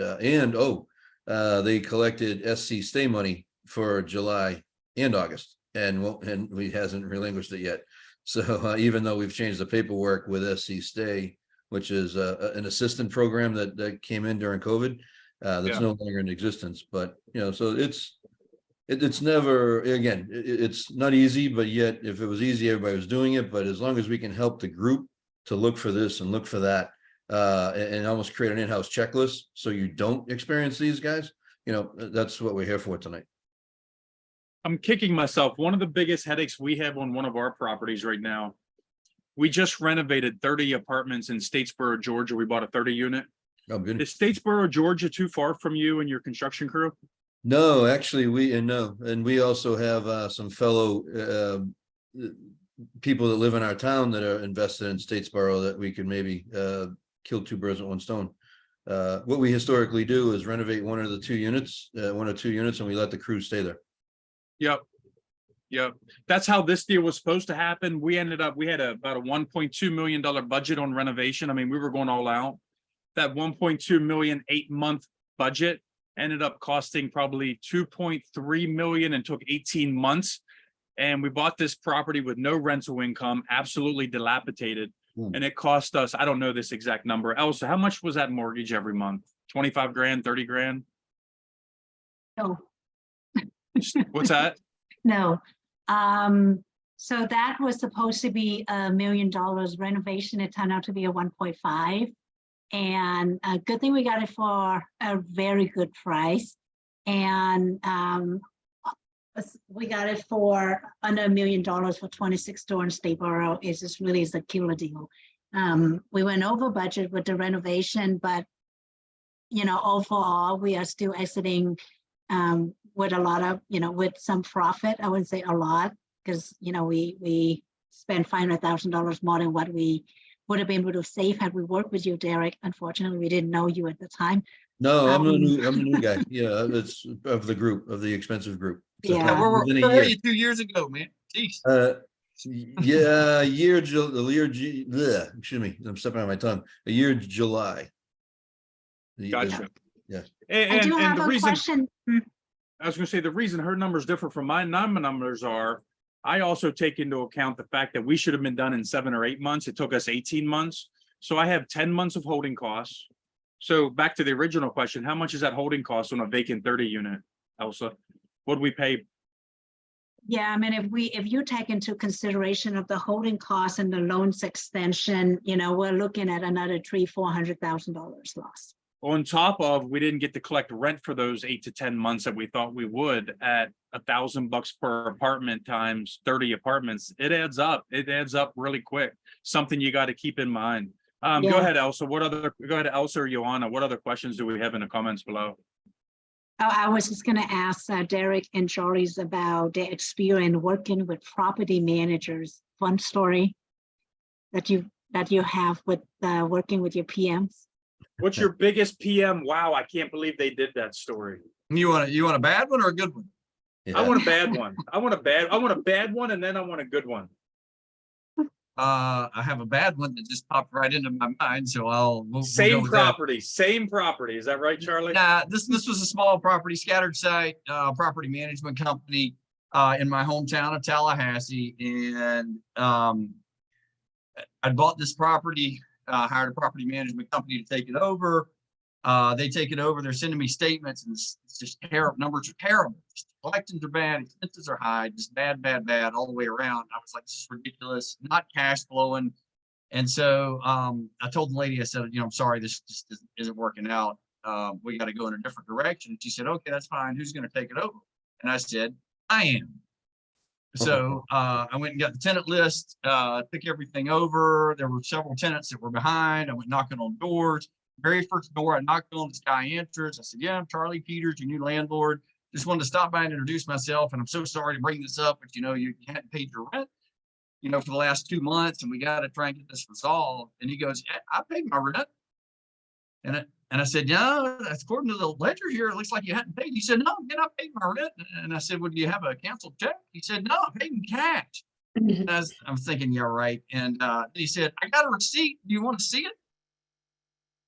they collected SC stay money for July and August, and we hasn't relinquished it yet. So even though we've changed the paperwork with SC stay, which is an assistant program that came in during COVID, that's no longer in existence. But so it's never, again, it's not easy, but yet if it was easy, everybody was doing it. But as long as we can help the group to look for this and look for that, and almost create an in-house checklist so you don't experience these guys, that's what we're here for tonight. I'm kicking myself. One of the biggest headaches we have on one of our properties right now, we just renovated 30 apartments in Statesboro, Georgia. We bought a 30 unit. Oh, good. Is Statesboro, Georgia too far from you and your construction crew? No, actually, and we also have some fellow people that live in our town that are invested in Statesboro that we could maybe kill two birds with one stone. What we historically do is renovate one or two units, and we let the crew stay there. Yep. That's how this deal was supposed to happen. We had about a $1.2 million budget on renovation. I mean, we were going all out. That 1.2 million 8-month budget ended up costing probably 2.3 million and took 18 months. And we bought this property with no rental income, absolutely dilapidated. And it cost us, I don't know this exact number. Elsa, how much was that mortgage every month? 25 grand, 30 grand? No. What's that? No. So that was supposed to be $1 million renovation. It turned out to be a 1.5. And a good thing we got it for a very good price. And we got it for under $1 million for 26 door in Statesboro. It's just really is a killer deal. We went over budget with the renovation, but overall we are still exiting with a lot of, with some profit. I wouldn't say a lot, because we spent $500,000 more than what we would have been able to save had we worked with you, Derek. Unfortunately, we didn't know you at the time. No, I'm the new guy. Yeah, it's of the group, of the expensive group. So Yeah. Where within a were year. you 2 years ago, man? Jeez. Excuse me, I'm stepping on my tongue. A year July. Gotcha. Yeah. I do have the a reason, question. I was going to say, the reason her numbers differ from mine, my numbers are, I also take into account the fact that we should have been done in 7 or 8 months. It took us 18 months. So I have 10 months of holding costs. So back to the original question, how much is that holding cost on a vacant 30 unit, Elsa? What do we pay? Yeah, I mean, if you take into consideration of the holding costs and the loans extension, we're looking at another $300,000-400,000 loss. On top of, we didn't get to collect rent for those 8 to 10 months that we thought we would at $1,000 per apartment times 30 apartments. It adds up. It adds up really quick. Something you got to keep in mind. Go ahead, Elsa. Go ahead, Elsa or Joanna. What other questions do we have in the comments below? Oh, I was just going to ask Derek and Joris about their experience working with property managers. Fun story that you have with working with your PMs. What's your biggest PM? Wow, I can't believe they did that story. You want a bad one or a good one? I Yeah. want a bad one. I want a bad one, and then I want a good one. I have a bad one that just popped right into my mind, so we'll go Same with that. property, same property. Is that right, Charlie? Nah, this was a small property, scattered site, property management company in my hometown of Tallahassee. And I bought this property, hired a property management company to take it over. They take it over, they're sending me statements, and it's just terrible. Numbers are terrible. Collections are bad, expenses are high, just bad all the way around. I was like, this is ridiculous, not cash flowing. And so I told the lady, I said, I'm sorry, this just isn't working out. We got to go in a different direction. She said, okay, that's fine. Who's going to take it over? And I said, I am. So I went and got the tenant list, took everything over. There were several tenants that were behind. I went knocking on doors. Very first door I knocked on, this guy answers. I said, yeah, I'm Charlie Peters, your new landlord. Just wanted to stop by and introduce myself. And I'm so sorry to bring this up, but you hadn't paid your rent, for the last 2 months, and we got to try and get this resolved. And he goes, yeah, I paid my rent. And I said, yeah, according to the ledger here, it looks like you hadn't paid. He said, no, I paid my rent. And I said, well, do you have a canceled check? He said, no, I paid in cash. And I'm thinking, yeah, right. And he said, I got a receipt. Do you want to see it?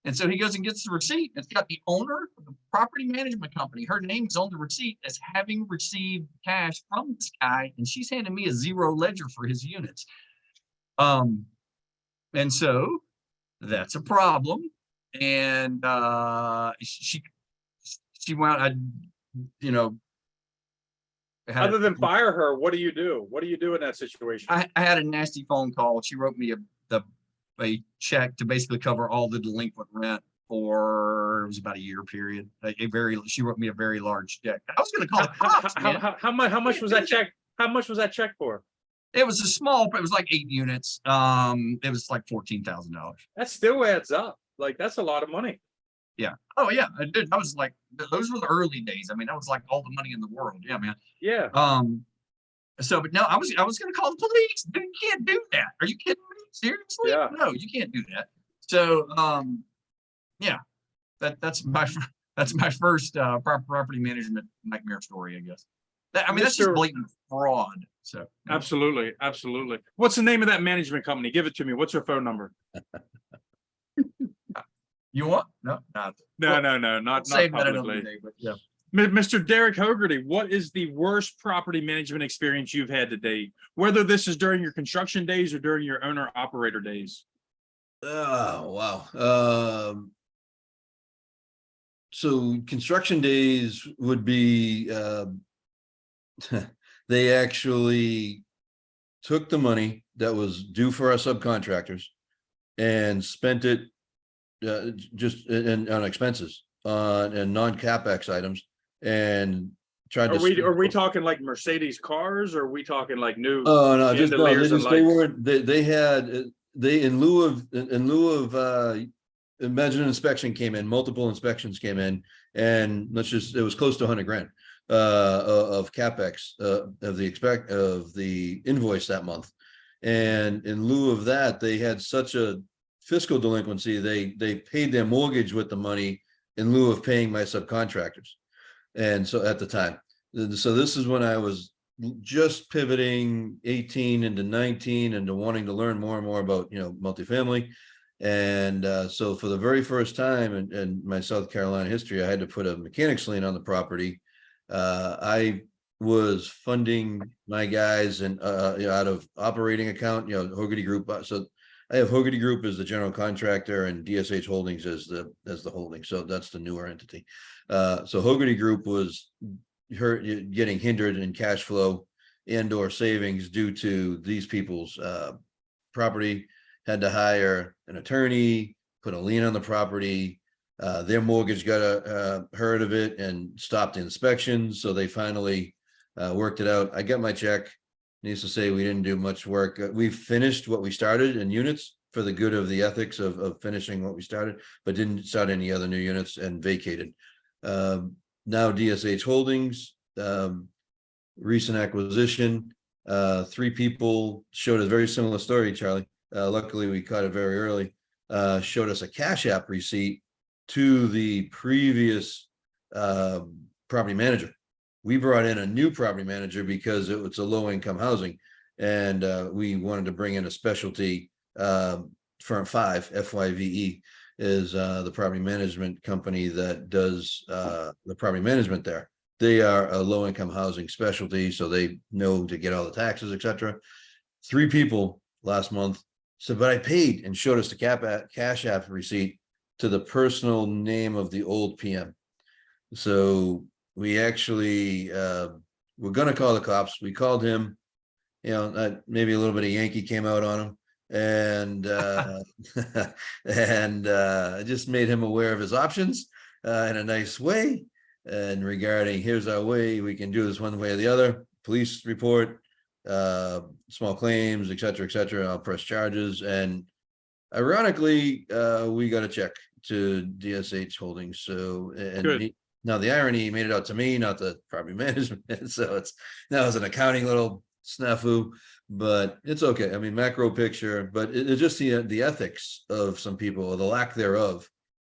And so he goes and gets the receipt. It's got the owner of the property management company. Her name is on the receipt as having received cash from this guy. And she's handing me a zero ledger for his units. And so that's a problem. And she went, Other than fire her, what do you do? What do you do in that situation? I had a nasty phone call. She wrote me a check to basically cover all the delinquent rent for, it was about a year period. She wrote me a very large check. I was going to call the cops. How much was that check? How much was that check for? It was it was like 8 units. It was like $14,000. That still adds up. Like, that's a lot of money. Yeah. Oh yeah, I did. I was like, those were the early days. I mean, that was like all the money in the world. Yeah, man. Yeah. So, but no, I was going to call the police. Dude, you can't do that. Are you kidding me? Seriously? Yeah. No, you can't do that. So, yeah, that's my first property management nightmare story, I guess. That's just blatant fraud. So, Absolutely. What's the name of that management company? Give it to me. What's her phone number? You want? No, not. No, not Save that another publicly. day, but yeah. Mr. Derek Hogarty, what is the worst property management experience you've had to date? Whether this is during your construction days or during your owner operator days. Oh, wow. So construction days would be, they actually took the money that was due for our subcontractors and spent it just on expenses and non-capex items, and tried to. Are we talking like Mercedes cars, or are we talking like new? Oh no, just no. chandeliers and They lights? weren't. They had in lieu of imagine an inspection came in, multiple inspections came in, and it was close to 100 grand of capex of the invoice that month, and in lieu of that, they had such a fiscal delinquency. They paid their mortgage with the money in lieu of paying my subcontractors. And so at the time, so this is when I was just pivoting 18 into 19 into wanting to learn more and more about, multifamily. And so for the very first time in my South Carolina history, I had to put a mechanics lien on the property. I was funding my guys and out of operating account, Hogarty Group. So I have Hogarty Group as the general contractor and DSH Holdings as the holding. So that's the newer entity. So Hogarty Group was getting hindered in cash flow and or savings due to these people's property, had to hire an attorney, put a lien on the property. Their mortgage got a heard of it and stopped the inspections. So they finally worked it out. I got my check. Needs to say we didn't do much work. We finished what we started in units for the good of the ethics of finishing what we started, but didn't start any other new units and vacated. now DSH Holdings, recent acquisition. 3 people showed a very similar story, Charlie. Luckily, we caught it very early. Showed us a Cash App receipt to the previous property manager. We brought in a new property manager because it was a low-income housing, and we wanted to bring in a specialty. Firm 5, FYVE, is the property management company that does the property management there. They are a low-income housing specialty, so they know to get all the taxes, etc. 3 people last month said, but I paid, and showed us the Cash App receipt to the personal name of the old PM. So we actually we're going to call the cops. We called him, maybe a little bit of Yankee came out on him, and and just made him aware of his options in a nice way. And regarding, here's our way, we can do this one way or the other, police report, small claims, etc. I'll press charges. And ironically, we got a check to DSH Holdings. So, and now the irony, he made it out to me, not the property management. So that was an accounting little snafu, but it's okay. I mean, macro picture, but it's just the ethics of some people, or the lack thereof,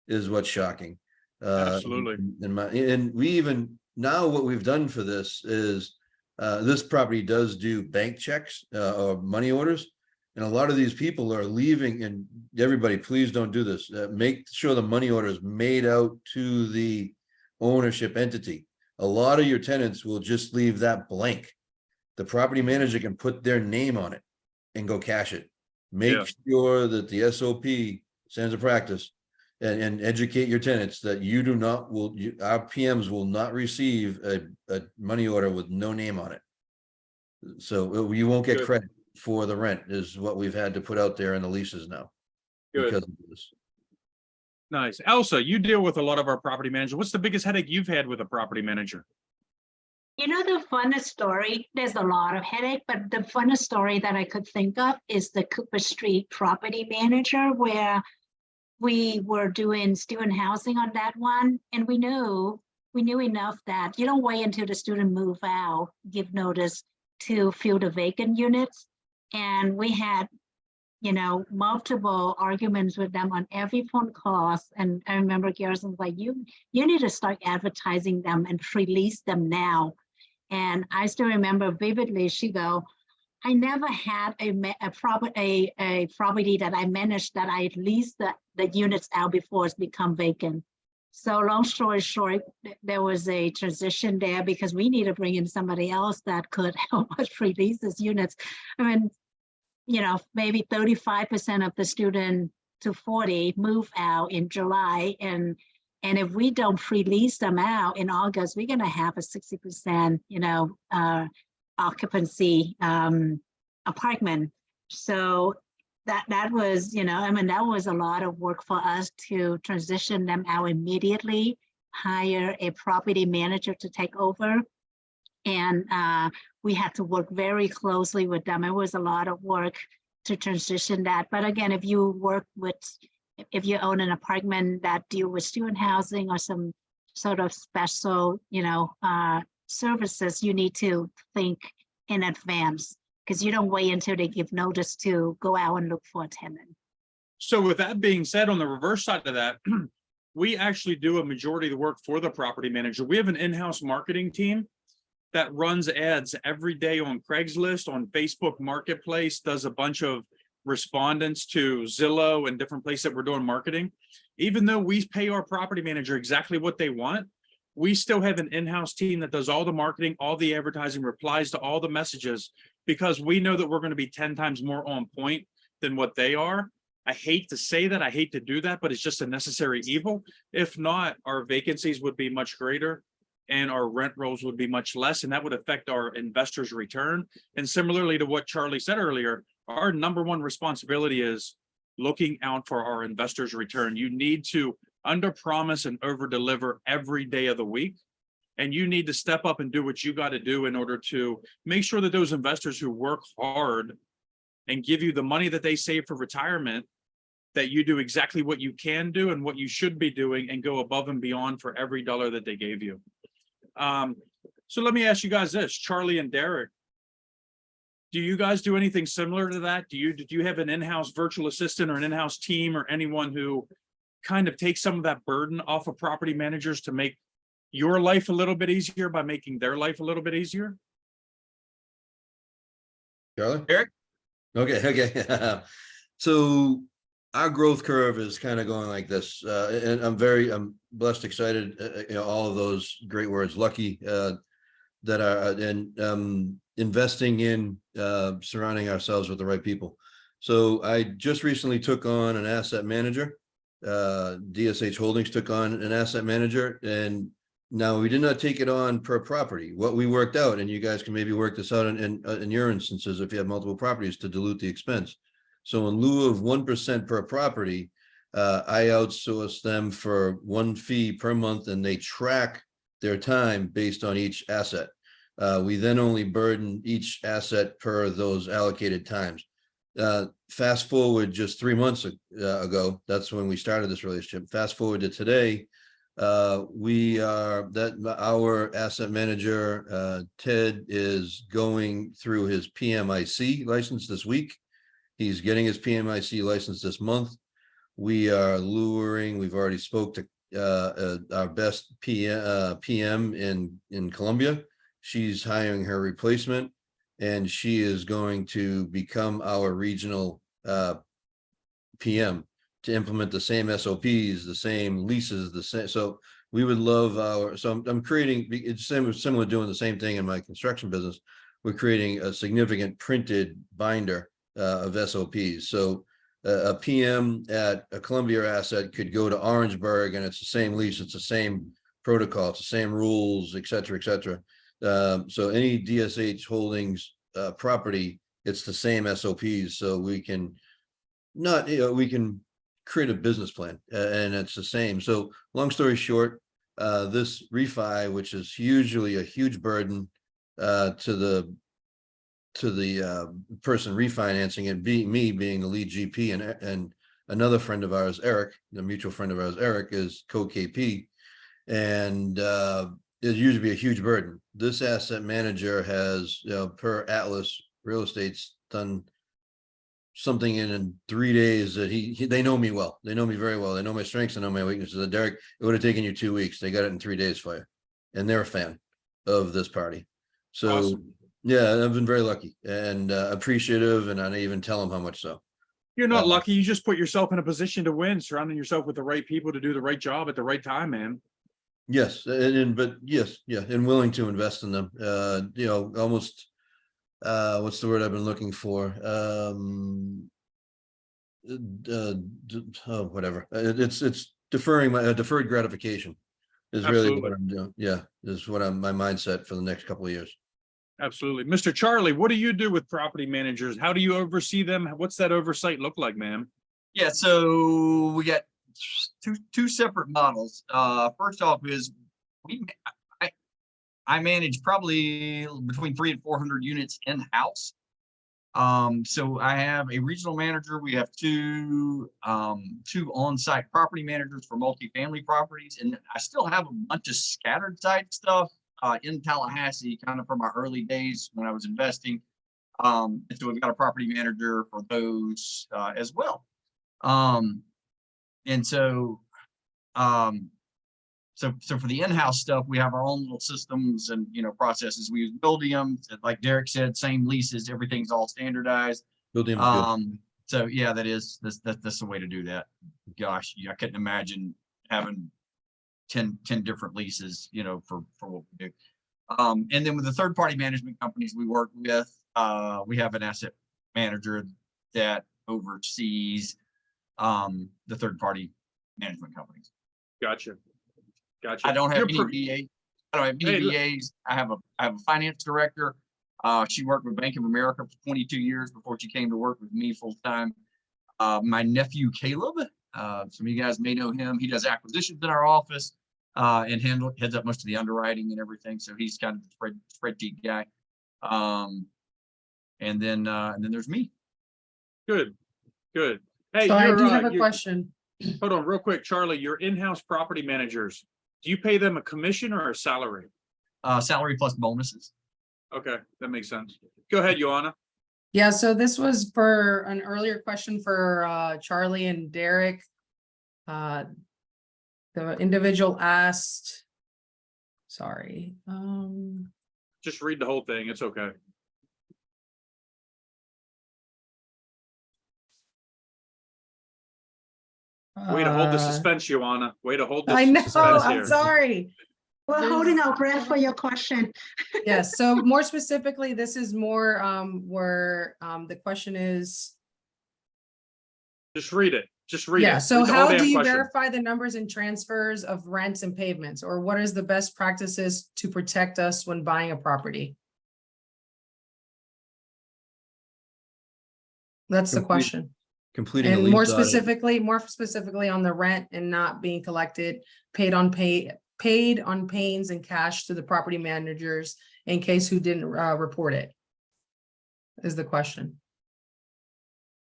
is what's shocking. Absolutely. And we even now, what we've done for this is this property does do bank checks or money orders, and a lot of these people are leaving. And everybody, please don't do this. Make sure the money order is made out to the ownership entity. A lot of your tenants will just leave that blank. The property manager can put their name on it and go cash it. Make sure that the SOP, standards of practice, and educate your tenants that you do not, our PMs will not receive a money order with no name on it. So you won't get credit for the rent, is what we've had to put out there in the leases now. Because of this. Nice. Elsa, you deal with a lot of our property managers. What's the biggest headache you've had with a property manager? The funnest story, there's a lot of headache, but the funnest story that I could think of is the Cooper Street property manager, where we were doing student housing on that one. And we knew enough that you don't wait until the student move out, give notice to fill the vacant units. And we had, multiple arguments with them on every phone call. And I remember Garrison was like, you need to start advertising them and release them now. And I still remember vividly, she go, I never had a property that I managed that I leased the units out before it's become vacant. So long story short, there was a transition there because we need to bring in somebody else that could help us release these units. I mean, maybe 35% of the student to 40 move out in July. And if we don't release them out in August, we're going to have a 60%, occupancy apartment. So that was, that was a lot of work for us to transition them out immediately, hire a property manager to take over. And we had to work very closely with them. It was a lot of work to transition that. But again, if you own an apartment that deal with student housing or some sort of special, services, you need to think in advance, because you don't wait until they give notice to go out and look for a tenant. So with that being said, on the reverse side of that, we actually do a majority of the work for the property manager. We have an in-house marketing team that runs ads every day on Craigslist, on Facebook Marketplace, does a bunch of respondents to Zillow and different places that we're doing marketing. Even though we pay our property manager exactly what they want, we still have an in-house team that does all the marketing, all the advertising, replies to all the messages, because we know that we're going to be 10 times more on point than what they are. I hate to say that, I hate to do that, but it's just a necessary evil. If not, our vacancies would be much greater and our rent rolls would be much less, and that would affect our investors' return. And similarly to what Charlie said earlier, our number one responsibility is looking out for our investors' return. You need to under promise and over deliver every day of the week. And you need to step up and do what you got to do in order to make sure that those investors who work hard and give you the money that they save for retirement, that you do exactly what you can do and what you should be doing and go above and beyond for every dollar that they gave you. So let me ask you guys this, Charlie and Derek. Do you guys do anything similar to that? Do you have an in-house virtual assistant or an in-house team or anyone who kind of takes some of that burden off of property managers to make your life a little bit easier by making their life a little bit easier? Charlie? Eric? Okay. So our growth curve is kind of going like this, and I'm blessed, excited, all of those great words, lucky, that are, and investing in surrounding ourselves with the right people. So I just recently took on an asset manager. DSH Holdings took on an asset manager, and now we did not take it on per property. What we worked out, and you guys can maybe work this out in your instances if you have multiple properties, to dilute the expense. So in lieu of 1% per property, I outsource them for one fee per month, and they track their time based on each asset. We then only burden each asset per those allocated times. Fast forward just 3 months ago, that's when we started this relationship. Fast forward to today, our asset manager, Ted, is going through his PMIC license this week. He's getting his PMIC license this month. We are we've already spoke to our best PM in Columbia. She's hiring her replacement, and she is going to become our regional PM to implement the same SOPs, the same leases, the same. So we would love I'm creating, it's similar doing the same thing in my construction business. We're creating a significant printed binder of SOPs. So a PM at a Columbia asset could go to Orangeburg, and it's the same lease, it's the same protocol, it's the same rules, et cetera, et cetera. So any DSH Holdings property, it's the same SOPs. So we can we can create a business plan, and it's the same. So long story short, this refi, which is usually a huge burden to the person refinancing it, being the lead GP, and another friend of ours, Eric, the mutual friend of ours, Eric, is co-KP, and it used to be a huge burden. This asset manager has, per Atlas Real Estate's done something in 3 days that they know me well. They know me very well. They know my strengths and know my weaknesses. Derek, it would have taken you 2 weeks. They got it in 3 days for you, and they're a fan of this party. So Awesome. Yeah, I've been very lucky and appreciative, and I even tell them how much so. You're not lucky. You just put yourself in a position to win, surrounding yourself with the right people to do the right job at the right time, man. Yes, but yes, yeah, and willing to invest in them. Almost what's the word I've been looking for? Whatever. It's deferring my deferred gratification is really Absolutely. what I'm doing. Yeah, is what my mindset for the next couple of years. Absolutely. Mr. Charlie, what do you do with property managers? How do you oversee them? What's that oversight look like, man? Yeah, so we got two separate models. First off is I manage probably between 300 and 400 units in-house. So I have a regional manager. We have two on-site property managers for multifamily properties, and I still have a bunch of scattered site stuff in Tallahassee, kind of from my early days when I was investing. And so we've got a property manager for those as well. So for the in-house stuff, we have our own little systems and processes. We use Buildium, like Derek said, same leases, everything's all standardized. Buildium's good. So yeah, that's the way to do that. Gosh, I couldn't imagine having 10 different leases, for what we do. And then with the third-party management companies we work with, we have an asset manager that oversees the third-party management companies. Gotcha. I don't have any VAs. I don't have any VAs. I have a finance director. She worked with Bank of America for 22 years before she came to work with me full time. My nephew Caleb, some of you guys may know him. He does acquisitions in our office and heads up most of the underwriting and everything. So he's kind of the spreadsheet guy. And then there's me. Good. Hey, So I do have a question. Hold on real quick, Charlie, your in-house property managers, do you pay them a commission or a salary? salary plus bonuses. Okay, that makes sense. Go ahead, Joanna. Yeah, so this was for an earlier question for Charlie and Derek. The individual asked, sorry, Just read the whole thing. It's okay. Way to hold the suspense, Joanna. Way to hold the I know, suspense I'm here. sorry. We're There's- holding our breath for your question. Yes, so more specifically, this is more where the question is, Just read it. Just read yeah, it. so Read the whole how damn do you question. verify the numbers and transfers of rents and pavements? Or what is the best practices to protect us when buying a property? That's the Complete- question. Completing a And lease more audit. specifically on the rent and not being collected, paid on pains and cash to the property managers in case who didn't report it. Is the question.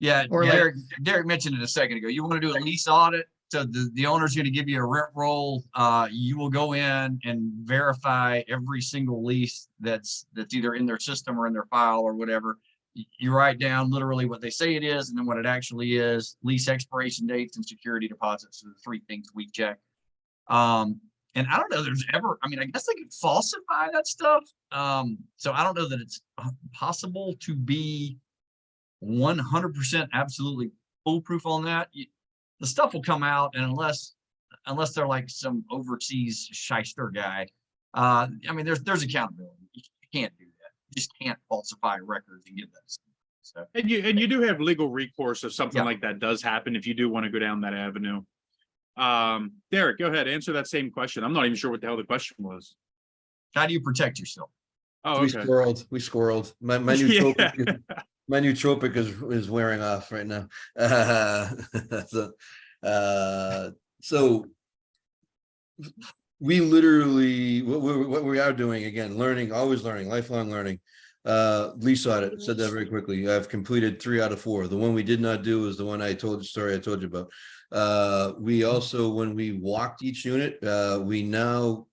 Yeah, Or like- Derek mentioned it a second ago. You want to do a lease audit, so the owner's going to give you a rent roll. You will go in and verify every single lease that's either in their system or in their file or whatever. You write down literally what they say it is and then what it actually is, lease expiration dates and security deposits are the three things we check. And I don't know, there's ever, I mean, I guess they could falsify that stuff. So I don't know that it's possible to be 100% absolutely foolproof on that. The stuff will come out, and unless they're like some overseas shyster guy, I mean, there's accountability. You can't do that. You just can't falsify records and get that. So And you do have legal recourse if something Yeah. like that does happen, if you do want to go down that avenue. Derek, go ahead, answer that same question. I'm not even sure what the hell the question was. how do you protect yourself? Oh, We okay. squirreled. My new Yeah. tropic, my new tropic is wearing off right now. So we literally, what we are doing, again, learning, always learning, lifelong learning. Lease audit, said that very quickly. I've completed 3 out of 4. The one we did not do is the one I told you about. We also, when we walked each unit, we now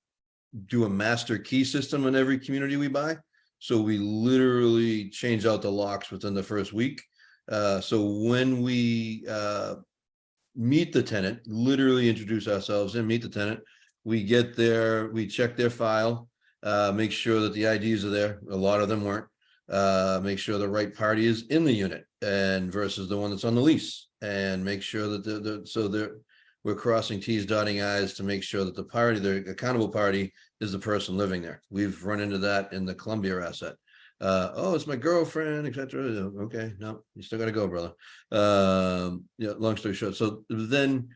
do a master key system in every community we buy. So we literally change out the locks within the first week. So when we meet the tenant, literally introduce ourselves and meet the tenant, we get there, we check their file, make sure that the IDs are there. A lot of them weren't. Make sure the right party is in the unit and versus the one that's on the lease, and make sure that we're crossing T's, dotting I's to make sure that the accountable party is the person living there. We've run into that in the Columbia asset. Oh, it's my girlfriend, etc. Okay, no, you still got to go, brother. Yeah, long story short. So then,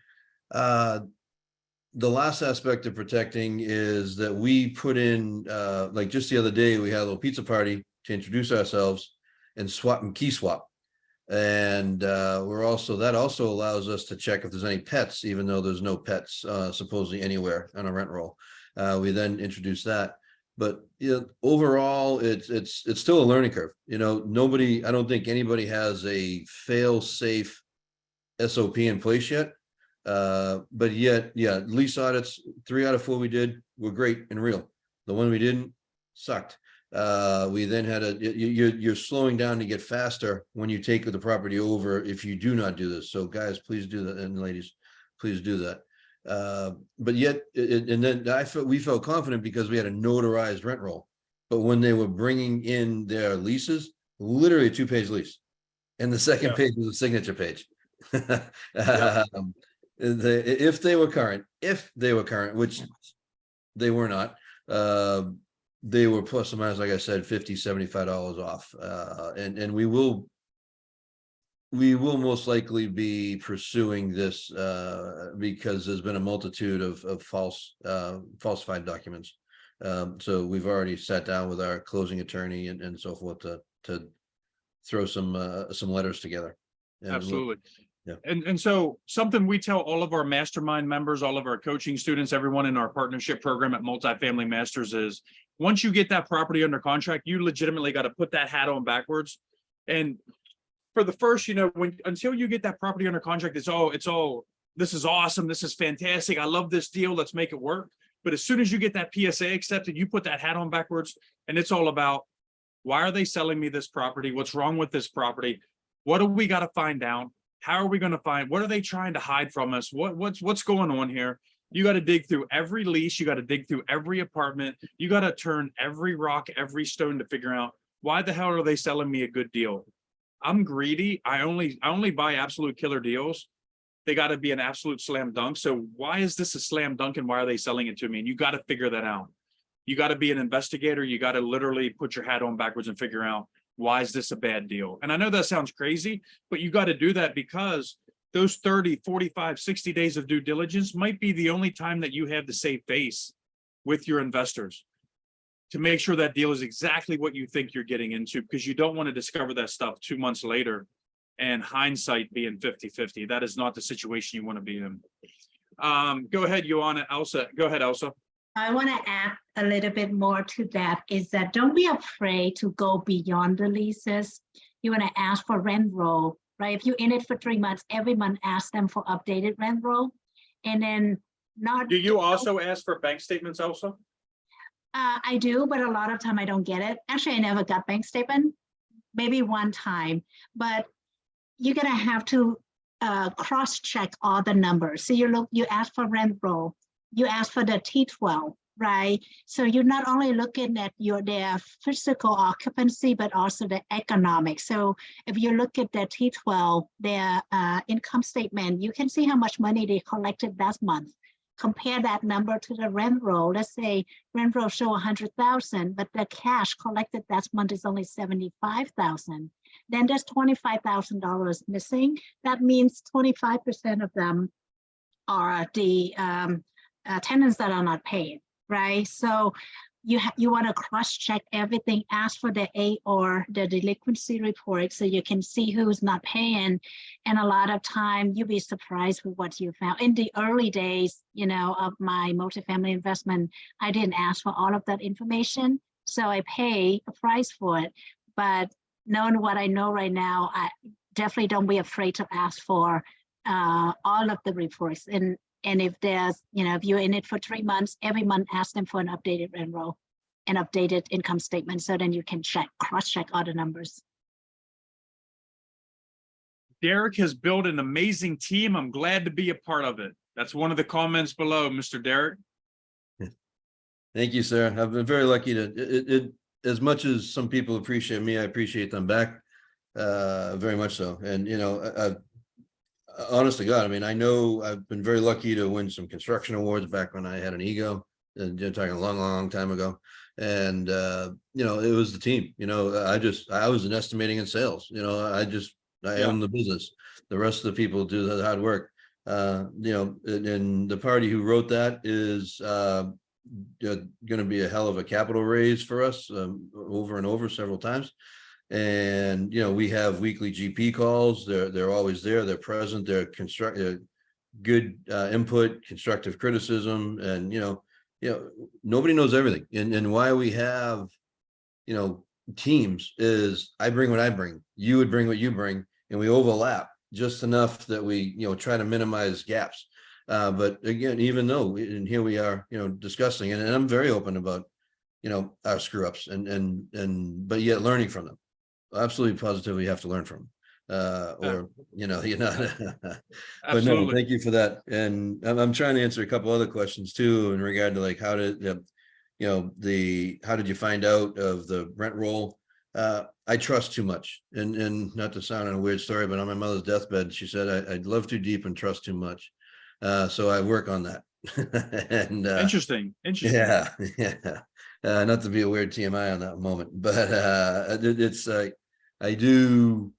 the last aspect of protecting is that we put in, like just the other day, we had a little pizza party to introduce ourselves and key swap. And that also allows us to check if there's any pets, even though there's no pets supposedly anywhere on a rent roll. We then introduce that. But overall, it's still a learning curve. I don't think anybody has a fail-safe SOP in place yet. But yet, yeah, lease audits, 3 out of 4 we did were great and real. The one we didn't sucked. We then had you're slowing down to get faster when you take the property over if you do not do this. So guys, please do that, and ladies, please do that. But yet, and then we felt confident because we had a notarized rent roll. But when they were bringing in their leases, literally a 2-page lease, and the second page was a signature page. If they were current, which they were not, they were plus or minus, like I said, $50, $75 off. And we will most likely be pursuing this because there's been a multitude of falsified documents. So we've already sat down with our closing attorney and so forth to throw some letters together. And Absolutely. Yeah. And so something we tell all of our mastermind members, all of our coaching students, everyone in our partnership program at Multifamily Masters is, once you get that property under contract, you legitimately got to put that hat on backwards. And for the first, until you get that property under contract, it's all, this is awesome. This is fantastic. I love this deal. Let's make it work. But as soon as you get that PSA accepted, you put that hat on backwards, and it's all about, why are they selling me this property? What's wrong with this property? What do we got to find out? How are we going to find, what are they trying to hide from us? What's going on here? You got to dig through every lease. You got to dig through every apartment. You got to turn every rock, every stone to figure out, why the hell are they selling me a good deal? I'm greedy. I only buy absolute killer deals. They got to be an absolute slam dunk. So why is this a slam dunk, and why are they selling it to me? And you got to figure that out. You got to be an investigator. You got to literally put your hat on backwards and figure out, why is this a bad deal? And I know that sounds crazy, but you got to do that because those 30, 45, 60 days of due diligence might be the only time that you have to save face with your investors to make sure that deal is exactly what you think you're getting into, because you don't want to discover that stuff 2 months later and hindsight being 50-50. That is not the situation you want to be in. Go ahead, Joanna. Elsa, go ahead, Elsa. I want to add a little bit more to that, is that don't be afraid to go beyond the leases. You want to ask for rent roll, right? If you're in it for 3 months, every month ask them for updated rent roll. And then not. Do you also ask for bank statements, Elsa? I do, but a lot of time I don't get it. Actually, I never got bank statement, maybe one time, but you're gonna have to cross-check all the numbers. So you ask for rent roll, you ask for the T12, right? So you're not only looking at their physical occupancy, but also the economic. So if you look at the T12, their income statement, you can see how much money they collected last month. Compare that number to the rent roll. Let's say rent roll show 100,000, but the cash collected that month is only 75,000. Then there's $25,000 missing. That means 25% of them are the tenants that are not paid, right? So you want to cross-check everything, ask for the A or the delinquency report so you can see who's not paying. And a lot of time you'll be surprised with what you found. In the early days, of my multifamily investment, I didn't ask for all of that information. So I pay a price for it. But knowing what I know right now, I definitely don't be afraid to ask for all of the reports. And if there's, if you're in it for 3 months, every month ask them for an updated rent roll and updated income statement, so then you can cross-check all the numbers. Derek has built an amazing team. I'm glad to be a part of it. That's one of the comments below, Mr. Derek. Thank you, sir. I've been very lucky to, as much as some people appreciate me, I appreciate them back, very much so. And, honest to God, I mean, I know I've been very lucky to win some construction awards back when I had an ego, and you're talking a long time ago. And, it was the team, I was in estimating and sales, I own the business. The rest of the people do the hard work. And the party who wrote that is going to be a hell of a capital raise for us, over and over several times. And we have weekly GP calls. They're always there. They're present. They're good input, constructive criticism, and nobody knows everything. And why we have teams is I bring what I bring, you would bring what you bring, and we overlap just enough that we try to minimize gaps. But again, even though, and here we are, discussing, and I'm very open about our screw ups, but yet learning from them. Absolutely, positively, you have to learn from or but no, thank you for that. And I'm trying to answer a couple other questions too in regard to like how did how did you find out of the rent roll? I trust too much, and not to sound in a weird story, but on my mother's deathbed she said I'd love too deep and trust too much, so I work on that. And Interesting. yeah not to be a weird TMI on that moment, but it's I do,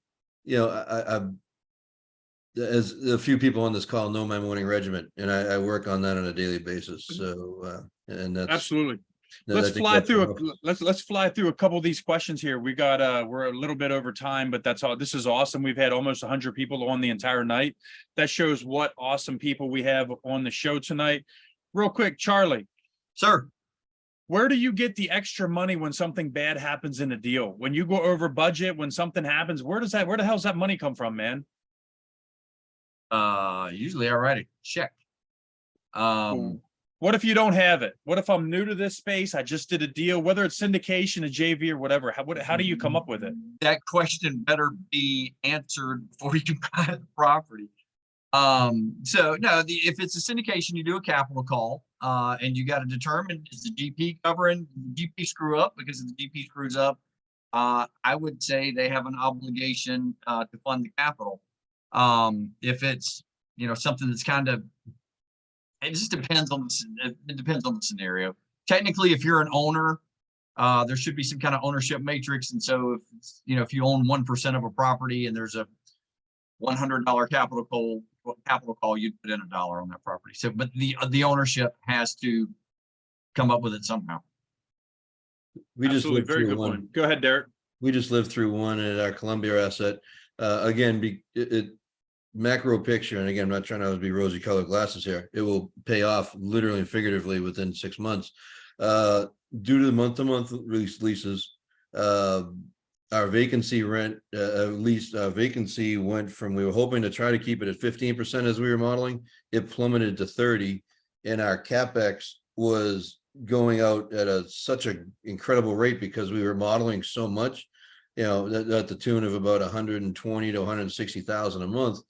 as a few people on this call know my morning regimen, and I work on that on a daily basis. So and that's absolutely. Let's fly through a couple of these questions here. We got we're a little bit over time, but that's all. This is awesome. We've had almost 100 people on the entire night. That shows what awesome people we have on the show tonight. Real quick, Charlie. Sir. Where do you get the extra money when something bad happens in a deal? When you go over budget, when something happens, where the hell's that money come from, man? Usually I write a check. What if you don't have it? What if I'm new to this space? I just did a deal, whether it's syndication, a JV or whatever. How do you come up with it? That question better be answered before you buy the property. So no, if it's a syndication, you do a capital call, and you got to determine, is the GP covering, the GP screw up? Because if the GP screws up, I would say they have an obligation, to fund the capital. If it's, something that's kind of, it just depends on it depends on the scenario. Technically, if you're an owner, there should be some kind of ownership matrix. And so if you own 1% of a property and there's a $100 capital call, you'd put in $1 on that property. So, but the ownership has to come up with it somehow. We just Absolutely, lived very through good one. point. Go ahead, Derek. We just lived through one at our Columbia asset. Again, macro picture, and again, I'm not trying to be rosy colored glasses here. It will pay off literally and figuratively within 6 months. Due to the month-to-month leases, our vacancy vacancy went from, we were hoping to try to keep it at 15% as we were modeling. It plummeted to 30, and our CapEx was going out at such an incredible rate because we were modeling so much, at the tune of about 120 to 160,000 a month.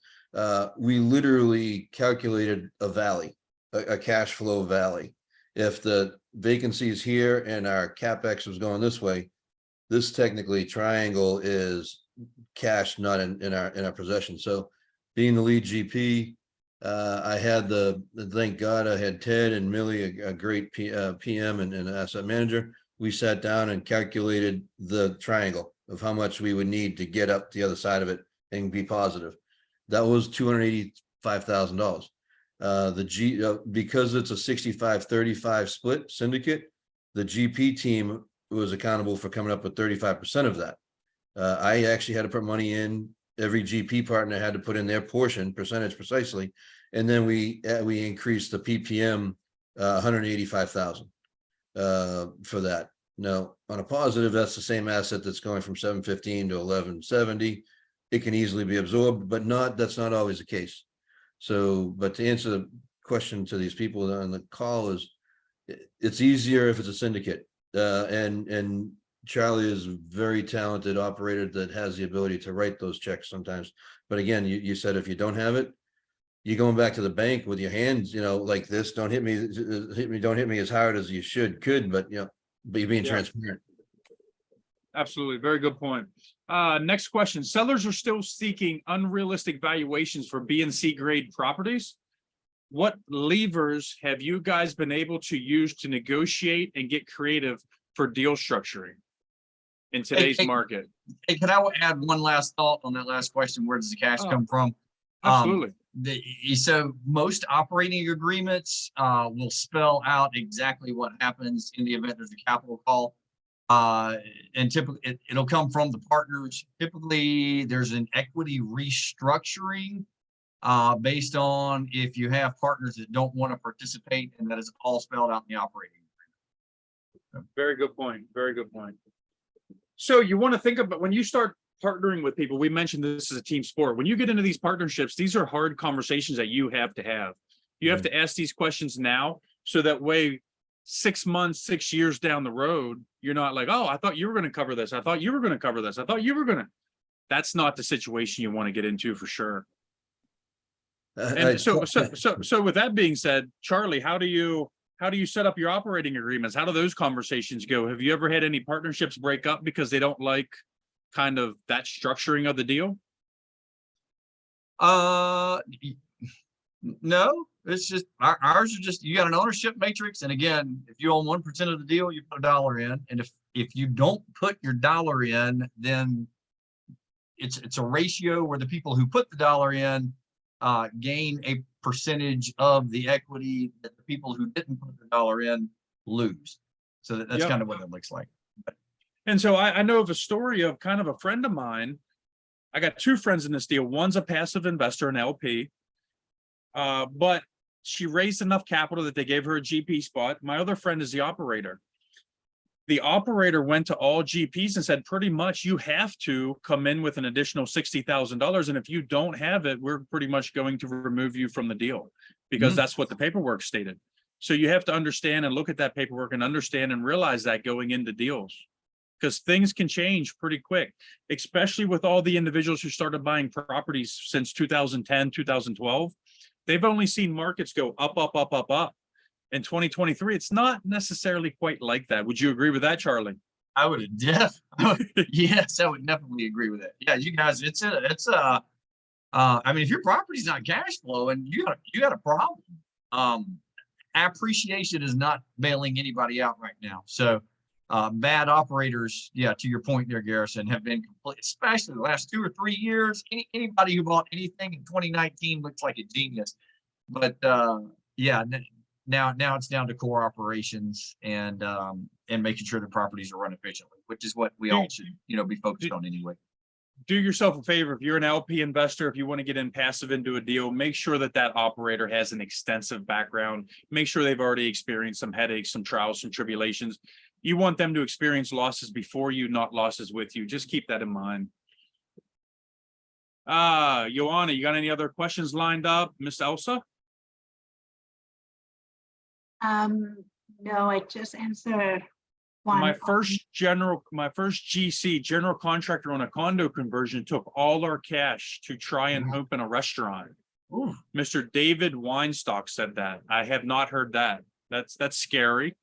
We literally calculated a valley, a cash flow valley. If the vacancy is here and our CapEx was going this way, this technically triangle is cash not in our possession. So being the lead GP, I had thank God I had Ted and Millie, a great PM and asset manager. We sat down and calculated the triangle of how much we would need to get up the other side of it and be positive. That was $285,000. Because it's a 65-35 split syndicate, the GP team was accountable for coming up with 35% of that. I actually had to put money in. Every GP partner had to put in their percentage precisely, and then we increased the PPM 185,000 for that. Now, on a positive, that's the same asset that's going from 715 to 1170. It can easily be absorbed, but that's not always the case. So, but to answer the question to these people on the call is, it's easier if it's a syndicate. And Charlie is a very talented operator that has the ability to write those checks sometimes. But again, you said if you don't have it, you're going back to the bank with your hands, like this. Don't hit me, don't hit me as hard as you could, but you're being transparent. Absolutely, very good point. Next question. Sellers are still seeking unrealistic valuations for B and C grade properties. What levers have you guys been able to use to negotiate and get creative for deal structuring in today's market? Hey, can I add one last thought on that last question? Where does the cash come from? Absolutely. So most operating agreements will spell out exactly what happens in the event there's a capital call. And typically it'll come from the partners. Typically there's an equity restructuring based on if you have partners that don't want to participate, and that is all spelled out in the operating agreement. Very good point. Very good point. So you want to think about when you start partnering with people, we mentioned this is a team sport. When you get into these partnerships, these are hard conversations that you have to have. You have to ask these questions now, so that way 6 months, 6 years down the road, you're not like, oh, I thought you were going to cover this. I thought you were going to cover this. I thought you were going to. That's not the situation you want to get into for sure. And so with that being said, Charlie, how do you set up your operating agreements? How do those conversations go? Have you ever had any partnerships break up because they don't like kind of that structuring of the deal? No, it's just ours are just, you got an ownership matrix. And again, if you own 1% of the deal, you put $1 in. And if you don't put your dollar in, then it's a ratio where the people who put the dollar in gain a percentage of the equity that the people who didn't put the dollar in lose. So that's kind of what it looks like. And so I know of a story of kind of a friend of mine. I got two friends in this deal. One's a passive investor, an LP, but she raised enough capital that they gave her a GP spot. My other friend is the operator. The operator went to all GPs and said, pretty much you have to come in with an additional $60,000. And if you don't have it, we're pretty much going to remove you from the deal, because that's what the paperwork stated. So you have to understand and look at that paperwork and understand and realize that going into deals. Because things can change pretty quick, especially with all the individuals who started buying properties since 2010, 2012. They've only seen markets go up, up, up, up, up. In 2023, it's not necessarily quite like that. Would you agree with that, Charlie? I would yes, I would definitely agree with that. Yeah, you guys, I mean, if your property's not cash flowing, you got a problem. Appreciation is not bailing anybody out right now. So bad operators, yeah, to your point there, Garrison, have been complete, especially the last 2 or 3 years. Anybody who bought anything in 2019 looks like a genius. But yeah, now it's down to core operations and making sure the properties are run efficiently, which is what we all should, be focused on anyway. Do yourself a favor. If you're an LP investor, if you want to get in passive into a deal, make sure that operator has an extensive background. Make sure they've already experienced some headaches, some trials, some tribulations. You want them to experience losses before you, not losses with you. Just keep that in mind. Joanna, you got any other questions lined up? Miss Elsa? No, I just answered one. My first GC, general contractor on a condo conversion, took all our cash to try and open a restaurant. Ooh. Mr. David Weinstock said that. I have not heard that. That's scary.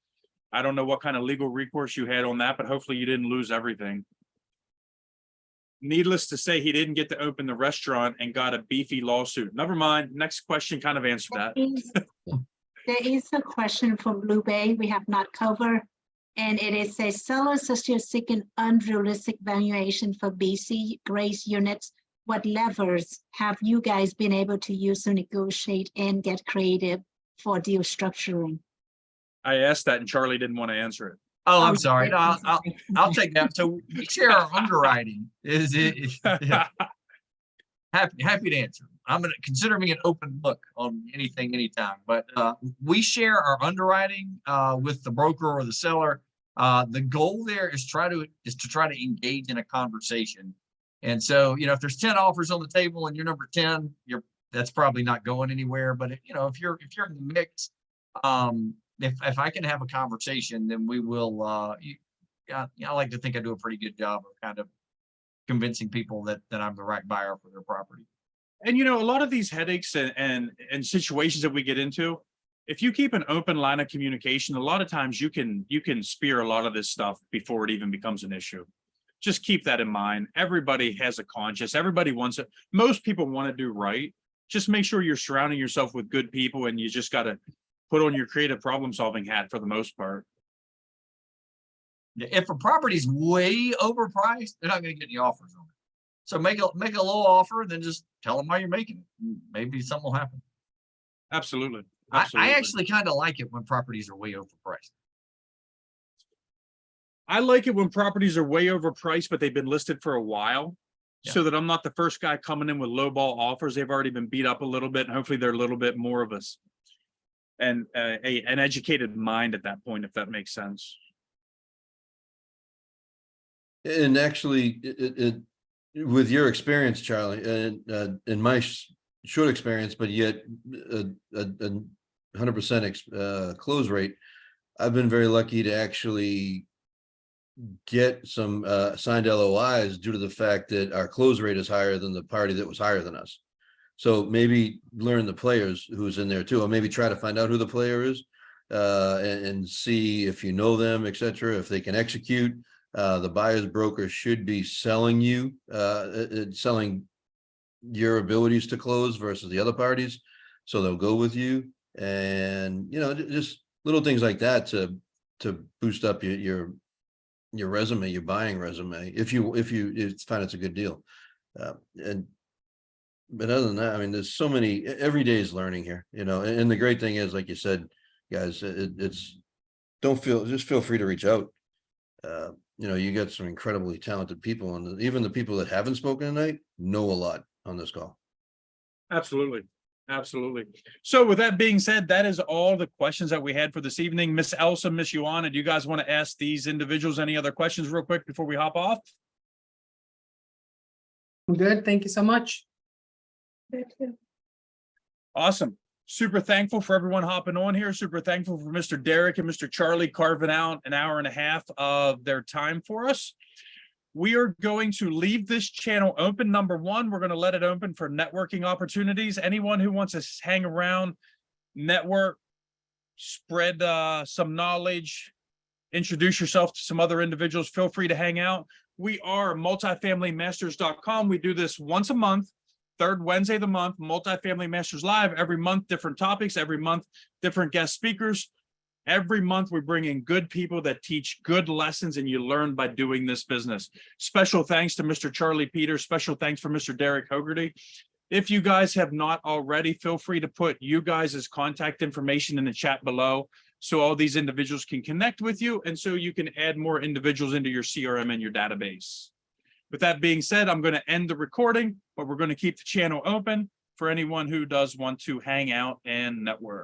I don't know what kind of legal recourse you had on that, but hopefully you didn't lose everything. Needless to say, he didn't get to open the restaurant and got a beefy lawsuit. Never mind. Next question kind of answered that. There is a question from Blue Bay we have not covered, and it is a sellers are still seeking unrealistic valuation for BC Grace units. What levers have you guys been able to use to negotiate and get creative for deal structuring? I asked that and Charlie didn't want to answer it. Oh, I'm sorry. No, I'll take that. So we share our underwriting. Yeah. Happy to answer. I'm going to consider me an open book on anything, anytime. But we share our underwriting with the broker or the seller. The goal there is to try to engage in a conversation. And so, if there's 10 offers on the table and you're number 10, that's probably not going anywhere. But if you're in the mix, if I can have a conversation, then we will. I like to think I do a pretty good job of kind of convincing people that I'm the right buyer for their property. And a lot of these headaches and situations that we get into, if you keep an open line of communication, a lot of times you can spear a lot of this stuff before it even becomes an issue. Just keep that in mind. Everybody has a conscience. Everybody wants it. Most people want to do right. Just make sure you're surrounding yourself with good people, and you just got to put on your creative problem solving hat for the most part. If a property's way overpriced, they're not going to get any offers on it. So make a low offer, then just tell them why you're making it. Maybe something will happen. Absolutely. I actually kind of like it when properties are way overpriced. I like it when properties are way overpriced, but they've been listed for a while, so that I'm not the first guy coming in with lowball offers. They've already been beat up a little bit, and hopefully they're a little bit more of us and an educated mind at that point, if that makes sense. And actually, it with your experience, Charlie, and in my short experience, but yet 100% close rate, I've been very lucky to actually get some signed LOIs due to the fact that our close rate is higher than the party that was higher than us. So maybe learn the players who's in there too, or maybe try to find out who the player is and see if you know them, etc. If they can execute. The buyer's broker should be selling you, selling your abilities to close versus the other parties. So they'll go with you, and just little things like that to boost up your resume, your buying resume, if you find it's a good deal. But other than that, I mean, there's so many, every day is learning here, and the great thing is, like you said, guys, just feel free to reach out. You got some incredibly talented people, and even the people that haven't spoken tonight know a lot on this call. Absolutely. Absolutely. So with that being said, that is all the questions that we had for this evening. Miss Elsa, Miss Joanna, do you guys want to ask these individuals any other questions real quick before we hop off? Good. Thank you so much. Awesome. Super thankful for everyone hopping on here. Super thankful for Mr. Derek and Mr. Charlie carving out an hour and a half of their time for us. We are going to leave this channel open. Number one, we're going to let it open for networking opportunities. Anyone who wants to hang around, network, spread some knowledge, introduce yourself to some other individuals, feel free to hang out. We are MultifamilyMasters.com. We do this once a month, third Wednesday of the month, Multifamily Masters Live. Every month, different topics. Every month, different guest speakers. Every month, we bring in good people that teach good lessons, and you learn by doing this business. Special thanks to Mr. Charlie Peters. Special thanks for Mr. Derek Hogarty. If you guys have not already, feel free to put you guys' contact information in the chat below so all these individuals can connect with you and so you can add more individuals into your CRM and your database. With that being said, I'm going to end the recording, but we're going to keep the channel open for anyone who does want to hang out and network.